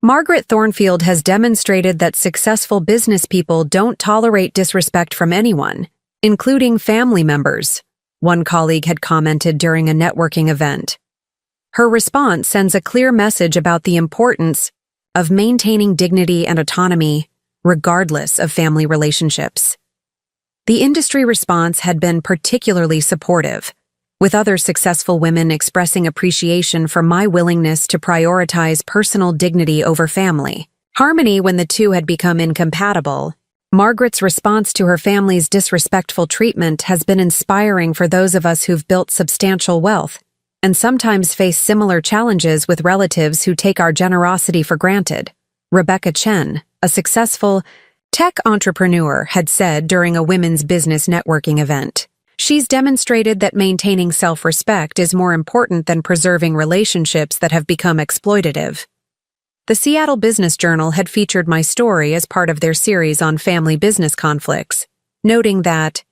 Speaker 1: "Margaret Thornfield has demonstrated that successful business people don't tolerate disrespect from anyone, including family members," one colleague had commented during a networking event. Her response sends a clear message about the importance of maintaining dignity and autonomy, regardless of family relationships. The industry response had been particularly supportive, with other successful women expressing appreciation for my willingness to prioritize personal dignity over family harmony when the two had become incompatible. Margaret's response to her family's disrespectful treatment has been inspiring for those of us who've built substantial wealth and sometimes face similar challenges with relatives who take our generosity for granted. Rebecca Chen, a successful tech entrepreneur, had said during a women's business networking event. "She's demonstrated that maintaining self-respect is more important than preserving relationships that have become exploitative." The Seattle Business Journal had featured my story as part of their series on family business conflicts, noting that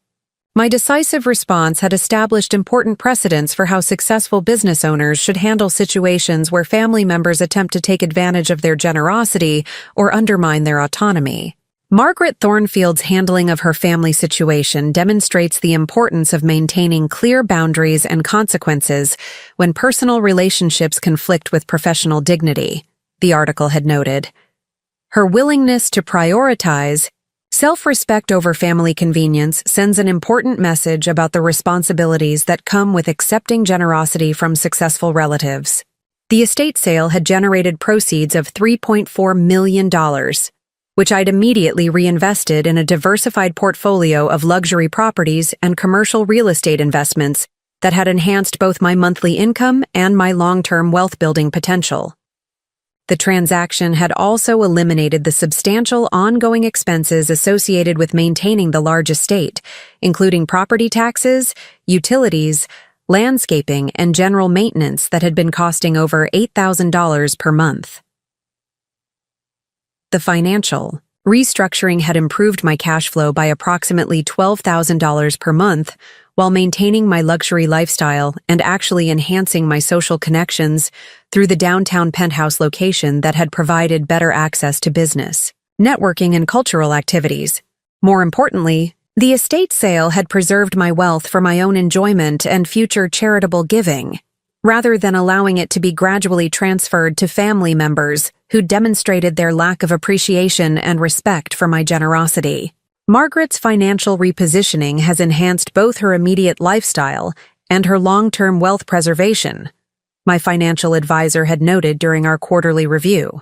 Speaker 1: my decisive response had established important precedents for how successful business owners should handle situations where family members attempt to take advantage of their generosity or undermine their autonomy. Margaret Thornfield's handling of her family situation demonstrates the importance of maintaining clear boundaries and consequences when personal relationships conflict with professional dignity, the article had noted. Her willingness to prioritize self-respect over family convenience sends an important message about the responsibilities that come with accepting generosity from successful relatives. The estate sale had generated proceeds of $3.4 million, which I'd immediately reinvested in a diversified portfolio of luxury properties and commercial real estate investments that had enhanced both my monthly income and my long-term wealth-building potential. The transaction had also eliminated the substantial ongoing expenses associated with maintaining the large estate, including property taxes, utilities, landscaping, and general maintenance that had been costing over $8,000 per month. The financial restructuring had improved my cash flow by approximately $12,000 per month while maintaining my luxury lifestyle and actually enhancing my social connections through the downtown penthouse location that had provided better access to business, networking, and cultural activities. More importantly, the estate sale had preserved my wealth for my own enjoyment and future charitable giving, rather than allowing it to be gradually transferred to family members who demonstrated their lack of appreciation and respect for my generosity. Margaret's financial repositioning has enhanced both her immediate lifestyle and her long-term wealth preservation, my financial advisor had noted during our quarterly review.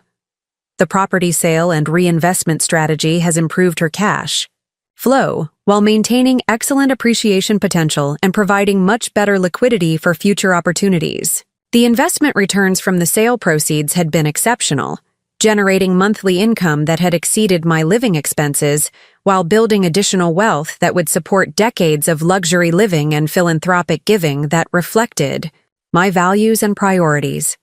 Speaker 1: The property sale and reinvestment strategy has improved her cash flow while maintaining excellent appreciation potential and providing much better liquidity for future opportunities. The investment returns from the sale proceeds had been exceptional, generating monthly income that had exceeded my living expenses while building additional wealth that would support decades of luxury living and philanthropic giving that reflected my values and priorities.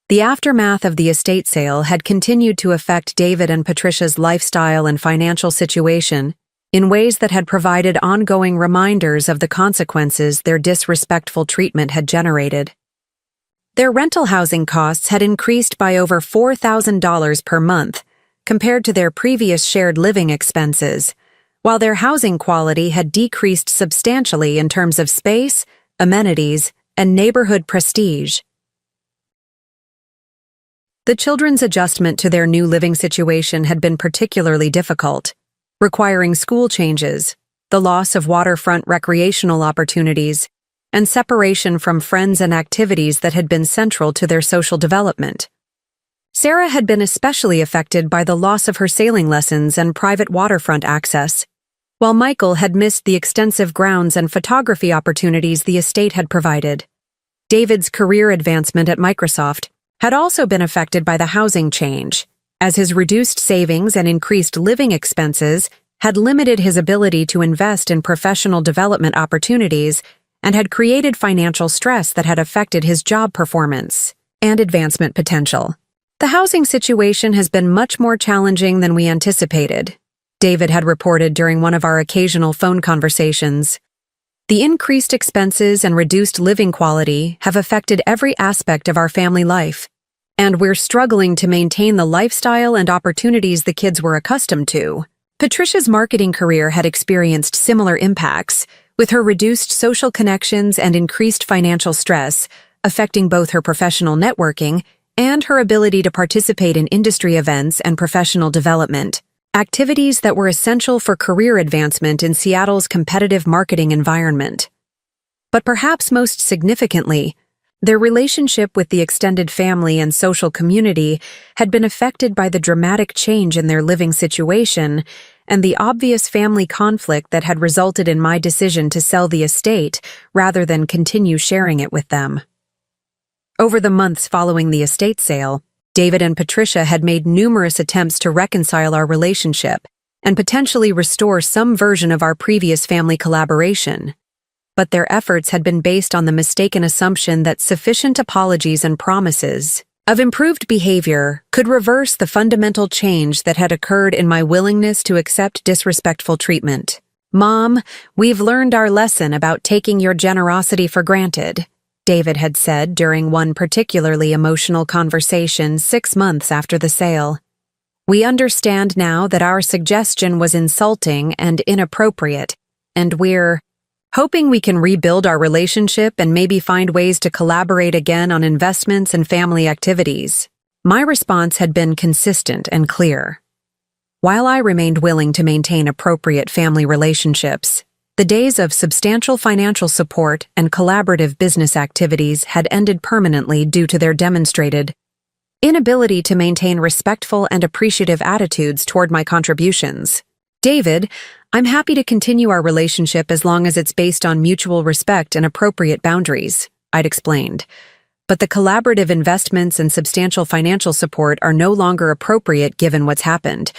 Speaker 1: The aftermath of the estate sale had continued to affect David and Patricia's lifestyle and financial situation in ways that had provided ongoing reminders of the consequences their disrespectful treatment had generated. Their rental housing costs had increased by over $4,000 per month compared to their previous shared living expenses, while their housing quality had decreased substantially in terms of space, amenities, and neighborhood prestige. The children's adjustment to their new living situation had been particularly difficult, requiring school changes, the loss of waterfront recreational opportunities, and separation from friends and activities that had been central to their social development. Sarah had been especially affected by the loss of her sailing lessons and private waterfront access, while Michael had missed the extensive grounds and photography opportunities the estate had provided. David's career advancement at Microsoft had also been affected by the housing change, as his reduced savings and increased living expenses had limited his ability to invest in professional development opportunities and had created financial stress that had affected his job performance and advancement potential. The housing situation has been much more challenging than we anticipated, David had reported during one of our occasional phone conversations. The increased expenses and reduced living quality have affected every aspect of our family life, and we're struggling to maintain the lifestyle and opportunities the kids were accustomed to. Patricia's marketing career had experienced similar impacts, with her reduced social connections and increased financial stress affecting both her professional networking and her ability to participate in industry events and professional development, activities that were essential for career advancement in Seattle's competitive marketing environment. But perhaps most significantly, their relationship with the extended family and social community had been affected by the dramatic change in their living situation and the obvious family conflict that had resulted in my decision to sell the estate rather than continue sharing it with them. Over the months following the estate sale, David and Patricia had made numerous attempts to reconcile our relationship and potentially restore some version of our previous family collaboration. But their efforts had been based on the mistaken assumption that sufficient apologies and promises of improved behavior could reverse the fundamental change that had occurred in my willingness to accept disrespectful treatment. "Mom, we've learned our lesson about taking your generosity for granted," David had said during one particularly emotional conversation 6 months after the sale. "We understand now that our suggestion was insulting and inappropriate, and we're hoping we can rebuild our relationship and maybe find ways to collaborate again on investments and family activities." My response had been consistent and clear. While I remained willing to maintain appropriate family relationships, the days of substantial financial support and collaborative business activities had ended permanently due to their demonstrated inability to maintain respectful and appreciative attitudes toward my contributions. "David, I'm happy to continue our relationship as long as it's based on mutual respect and appropriate boundaries," I'd explained. "But the collaborative investments and substantial financial support are no longer appropriate given what's happened.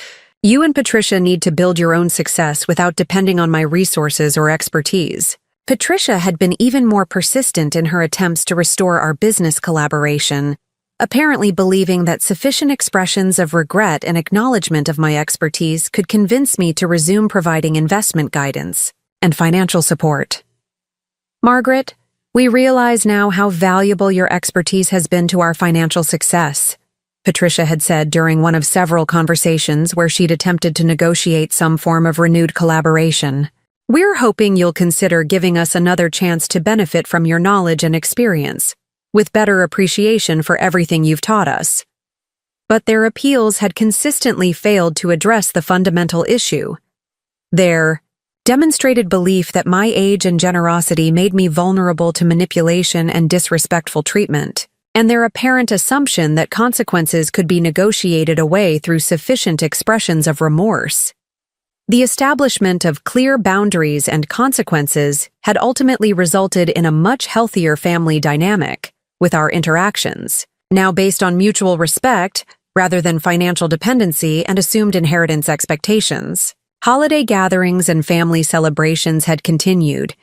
Speaker 1: You and Patricia need to build your own success without depending on my resources or expertise." Patricia had been even more persistent in her attempts to restore our business collaboration, apparently believing that sufficient expressions of regret and acknowledgement of my expertise could convince me to resume providing investment guidance and financial support. "Margaret, we realize now how valuable your expertise has been to our financial success," Patricia had said during one of several conversations where she'd attempted to negotiate some form of renewed collaboration. "We're hoping you'll consider giving us another chance to benefit from your knowledge and experience, with better appreciation for everything you've taught us." But their appeals had consistently failed to address the fundamental issue. Their demonstrated belief that my age and generosity made me vulnerable to manipulation and disrespectful treatment, and their apparent assumption that consequences could be negotiated away through sufficient expressions of remorse. The establishment of clear boundaries and consequences had ultimately resulted in a much healthier family dynamic, with our interactions now based on mutual respect rather than financial dependency and assumed inheritance expectations. Holiday gatherings and family celebrations had continued,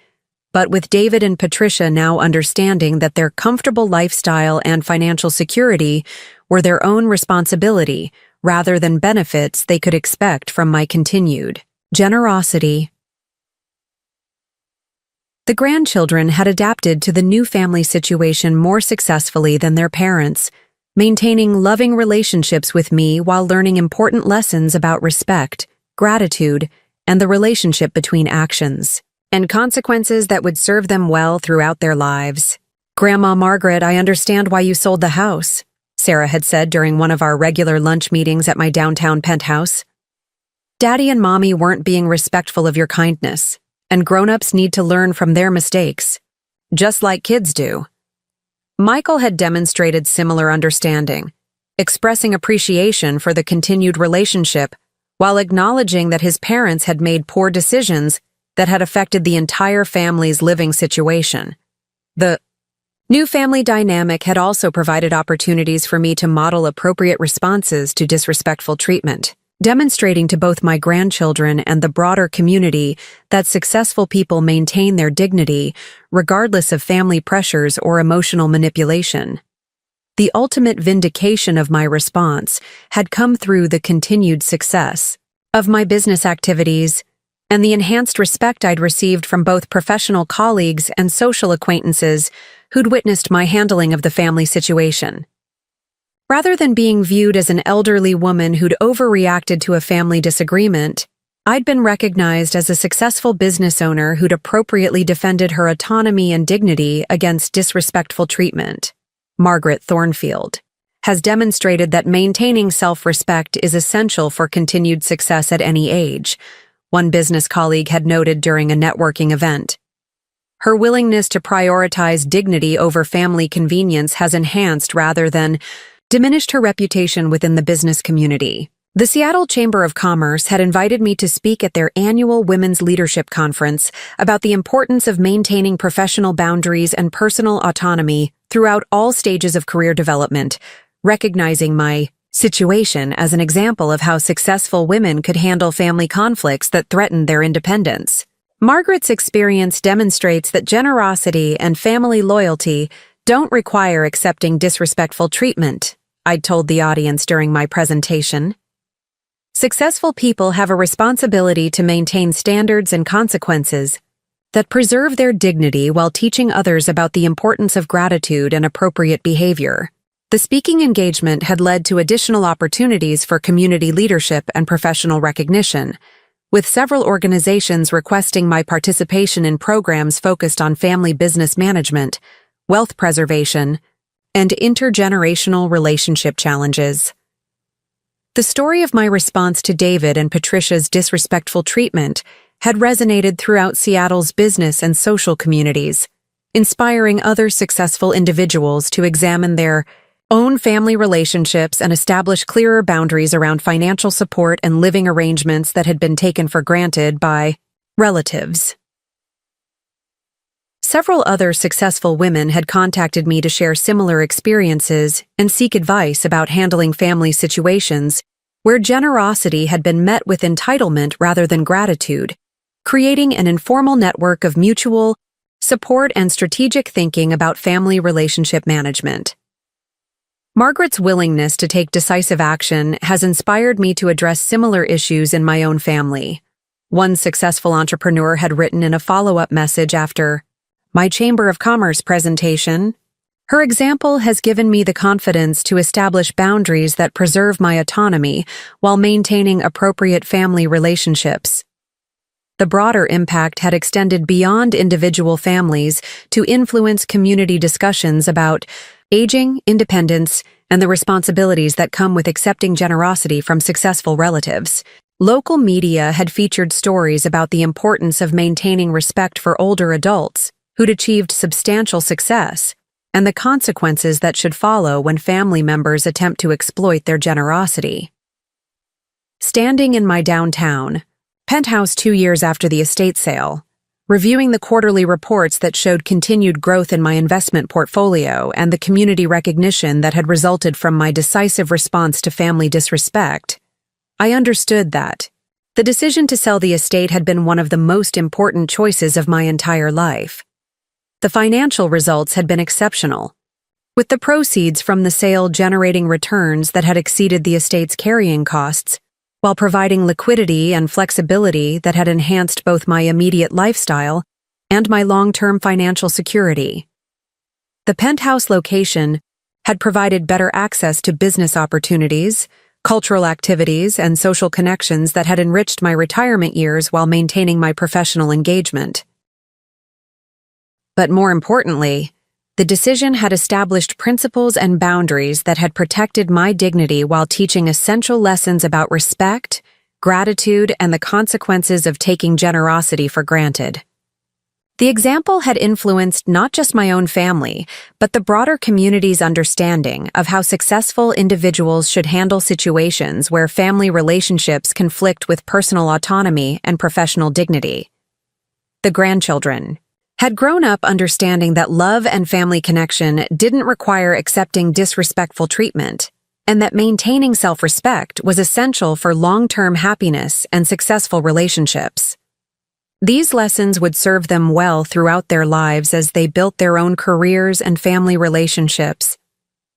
Speaker 1: but with David and Patricia now understanding that their comfortable lifestyle and financial security were their own responsibility rather than benefits they could expect from my continued generosity. The grandchildren had adapted to the new family situation more successfully than their parents, maintaining loving relationships with me while learning important lessons about respect, gratitude, and the relationship between actions and consequences that would serve them well throughout their lives. "Grandma Margaret, I understand why you sold the house," Sarah had said during one of our regular lunch meetings at my downtown penthouse. "Daddy and Mommy weren't being respectful of your kindness, and grown-ups need to learn from their mistakes, just like kids do." Michael had demonstrated similar understanding, expressing appreciation for the continued relationship while acknowledging that his parents had made poor decisions that had affected the entire family's living situation. The new family dynamic had also provided opportunities for me to model appropriate responses to disrespectful treatment, demonstrating to both my grandchildren and the broader community that successful people maintain their dignity regardless of family pressures or emotional manipulation. The ultimate vindication of my response had come through the continued success of my business activities and the enhanced respect I'd received from both professional colleagues and social acquaintances who'd witnessed my handling of the family situation. Rather than being viewed as an elderly woman who'd overreacted to a family disagreement, I'd been recognized as a successful business owner who'd appropriately defended her autonomy and dignity against disrespectful treatment. Margaret Thornfield has demonstrated that maintaining self-respect is essential for continued success at any age, one business colleague had noted during a networking event. Her willingness to prioritize dignity over family convenience has enhanced rather than diminished her reputation within the business community. The Seattle Chamber of Commerce had invited me to speak at their annual Women's Leadership Conference about the importance of maintaining professional boundaries and personal autonomy throughout all stages of career development, recognizing my situation as an example of how successful women could handle family conflicts that threatened their independence. Margaret's experience demonstrates that generosity and family loyalty don't require accepting disrespectful treatment, I'd told the audience during my presentation. Successful people have a responsibility to maintain standards and consequences that preserve their dignity while teaching others about the importance of gratitude and appropriate behavior. The speaking engagement had led to additional opportunities for community leadership and professional recognition, with several organizations requesting my participation in programs focused on family business management, wealth preservation, and intergenerational relationship challenges. The story of my response to David and Patricia's disrespectful treatment had resonated throughout Seattle's business and social communities, inspiring other successful individuals to examine their own family relationships and establish clearer boundaries around financial support and living arrangements that had been taken for granted by relatives. Several other successful women had contacted me to share similar experiences and seek advice about handling family situations where generosity had been met with entitlement rather than gratitude, creating an informal network of mutual support and strategic thinking about family relationship management. Margaret's willingness to take decisive action has inspired me to address similar issues in my own family. One successful entrepreneur had written in a follow-up message after my Chamber of Commerce presentation, "Her example has given me the confidence to establish boundaries that preserve my autonomy while maintaining appropriate family relationships." The broader impact had extended beyond individual families to influence community discussions about aging, independence, and the responsibilities that come with accepting generosity from successful relatives. Local media had featured stories about the importance of maintaining respect for older adults who'd achieved substantial success, and the consequences that should follow when family members attempt to exploit their generosity. Standing in my downtown penthouse 2 years after the estate sale, reviewing the quarterly reports that showed continued growth in my investment portfolio and the community recognition that had resulted from my decisive response to family disrespect, I understood that the decision to sell the estate had been one of the most important choices of my entire life. The financial results had been exceptional, with the proceeds from the sale generating returns that had exceeded the estate's carrying costs, while providing liquidity and flexibility that had enhanced both my immediate lifestyle and my long-term financial security. The penthouse location had provided better access to business opportunities, cultural activities, and social connections that had enriched my retirement years while maintaining my professional engagement. But more importantly, the decision had established principles and boundaries that had protected my dignity while teaching essential lessons about respect, gratitude, and the consequences of taking generosity for granted. The example had influenced not just my own family, but the broader community's understanding of how successful individuals should handle situations where family relationships conflict with personal autonomy and professional dignity. The grandchildren had grown up understanding that love and family connection didn't require accepting disrespectful treatment, and that maintaining self-respect was essential for long-term happiness and successful relationships. These lessons would serve them well throughout their lives as they built their own careers and family relationships.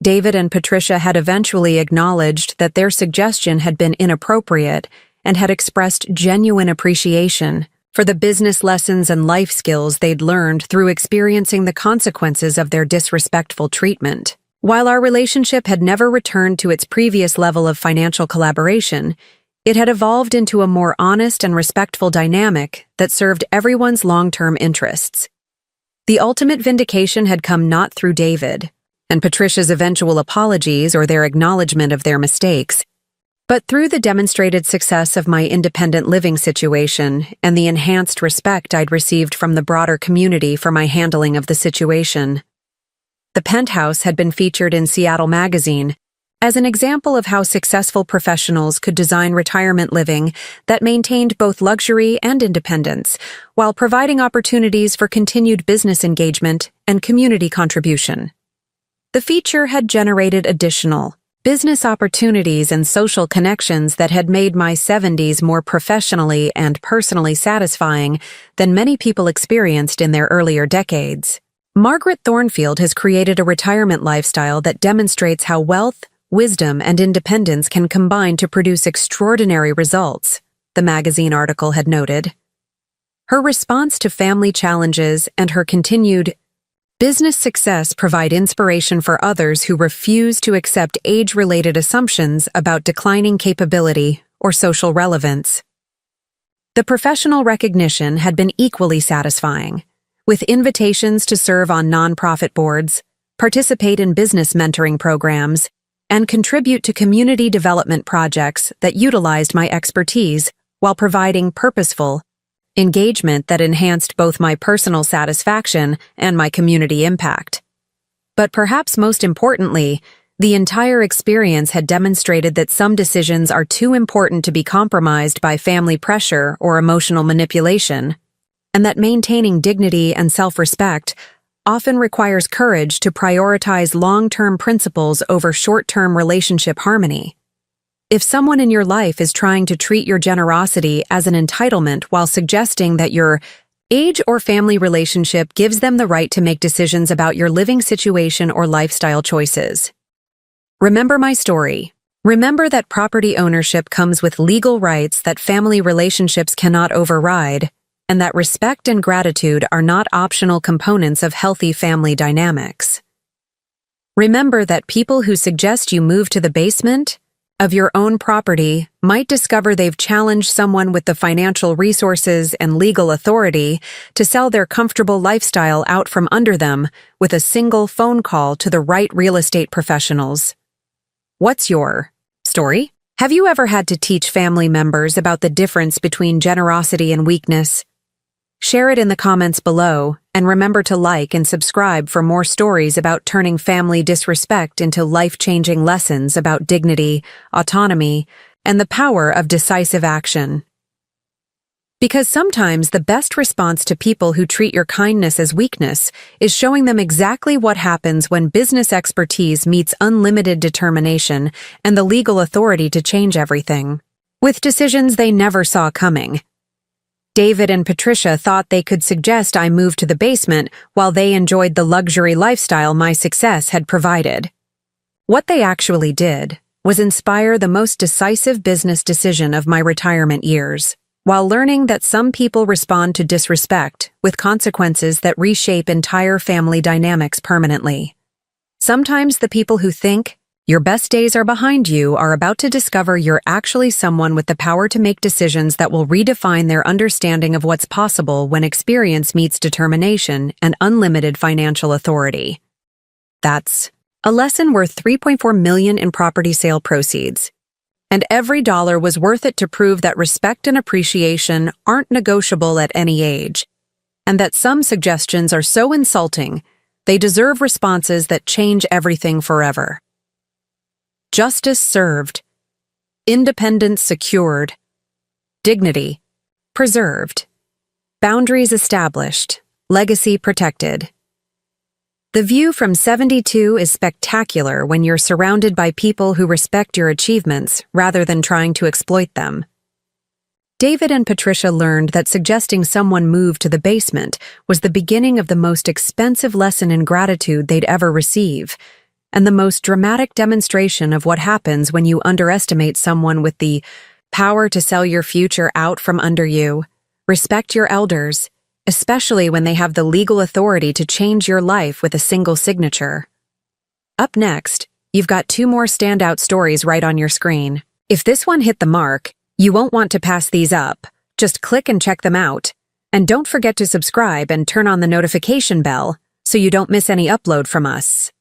Speaker 1: David and Patricia had eventually acknowledged that their suggestion had been inappropriate and had expressed genuine appreciation for the business lessons and life skills they'd learned through experiencing the consequences of their disrespectful treatment. While our relationship had never returned to its previous level of financial collaboration, it had evolved into a more honest and respectful dynamic that served everyone's long-term interests. The ultimate vindication had come not through David and Patricia's eventual apologies or their acknowledgement of their mistakes, but through the demonstrated success of my independent living situation and the enhanced respect I'd received from the broader community for my handling of the situation. The penthouse had been featured in Seattle Magazine as an example of how successful professionals could design retirement living that maintained both luxury and independence, while providing opportunities for continued business engagement and community contribution. The feature had generated additional business opportunities and social connections that had made my 70s more professionally and personally satisfying than many people experienced in their earlier decades. Margaret Thornfield has created a retirement lifestyle that demonstrates how wealth, wisdom, and independence can combine to produce extraordinary results, the magazine article had noted. Her response to family challenges and her continued business success provide inspiration for others who refuse to accept age-related assumptions about declining capability or social relevance. The professional recognition had been equally satisfying, with invitations to serve on nonprofit boards, participate in business mentoring programs, and contribute to community development projects that utilized my expertise while providing purposeful engagement that enhanced both my personal satisfaction and my community impact. But perhaps most importantly, the entire experience had demonstrated that some decisions are too important to be compromised by family pressure or emotional manipulation, and that maintaining dignity and self-respect often requires courage to prioritize long-term principles over short-term relationship harmony. If someone in your life is trying to treat your generosity as an entitlement while suggesting that your age or family relationship gives them the right to make decisions about your living situation or lifestyle choices, remember my story. Remember that property ownership comes with legal rights that family relationships cannot override, and that respect and gratitude are not optional components of healthy family dynamics. Remember that people who suggest you move to the basement of your own property might discover they've challenged someone with the financial resources and legal authority to sell their comfortable lifestyle out from under them with a single phone call to the right real estate professionals. What's your story? Have you ever had to teach family members about the difference between generosity and weakness? Share it in the comments below, and remember to like and subscribe for more stories about turning family disrespect into life-changing lessons about dignity, autonomy, and the power of decisive action. Because sometimes the best response to people who treat your kindness as weakness is showing them exactly what happens when business expertise meets unlimited determination and the legal authority to change everything, with decisions they never saw coming. David and Patricia thought they could suggest I move to the basement while they enjoyed the luxury lifestyle my success had provided. What they actually did was inspire the most decisive business decision of my retirement years, while learning that some people respond to disrespect with consequences that reshape entire family dynamics permanently. Sometimes the people who think, Your best days are behind you are about to discover you're actually someone with the power to make decisions that will redefine their understanding of what's possible when experience meets determination and unlimited financial authority. That's a lesson worth $3.4 million in property sale proceeds. And every dollar was worth it to prove that respect and appreciation aren't negotiable at any age, and that some suggestions are so insulting, they deserve responses that change everything forever. Justice served, independence secured, dignity preserved, boundaries established, legacy protected. The view from 72 is spectacular when you're surrounded by people who respect your achievements rather than trying to exploit them. David and Patricia learned that suggesting someone move to the basement was the beginning of the most expensive lesson in gratitude they'd ever receive, and the most dramatic demonstration of what happens when you underestimate someone with the power to sell your future out from under you. Respect your elders, especially when they have the legal authority to change your life with a single signature. Up next, you've got 2 more standout stories right on your screen. If this one hit the mark, you won't want to pass these up. Just click and check them out. And don't forget to subscribe and turn on the notification bell so you don't miss any upload from us.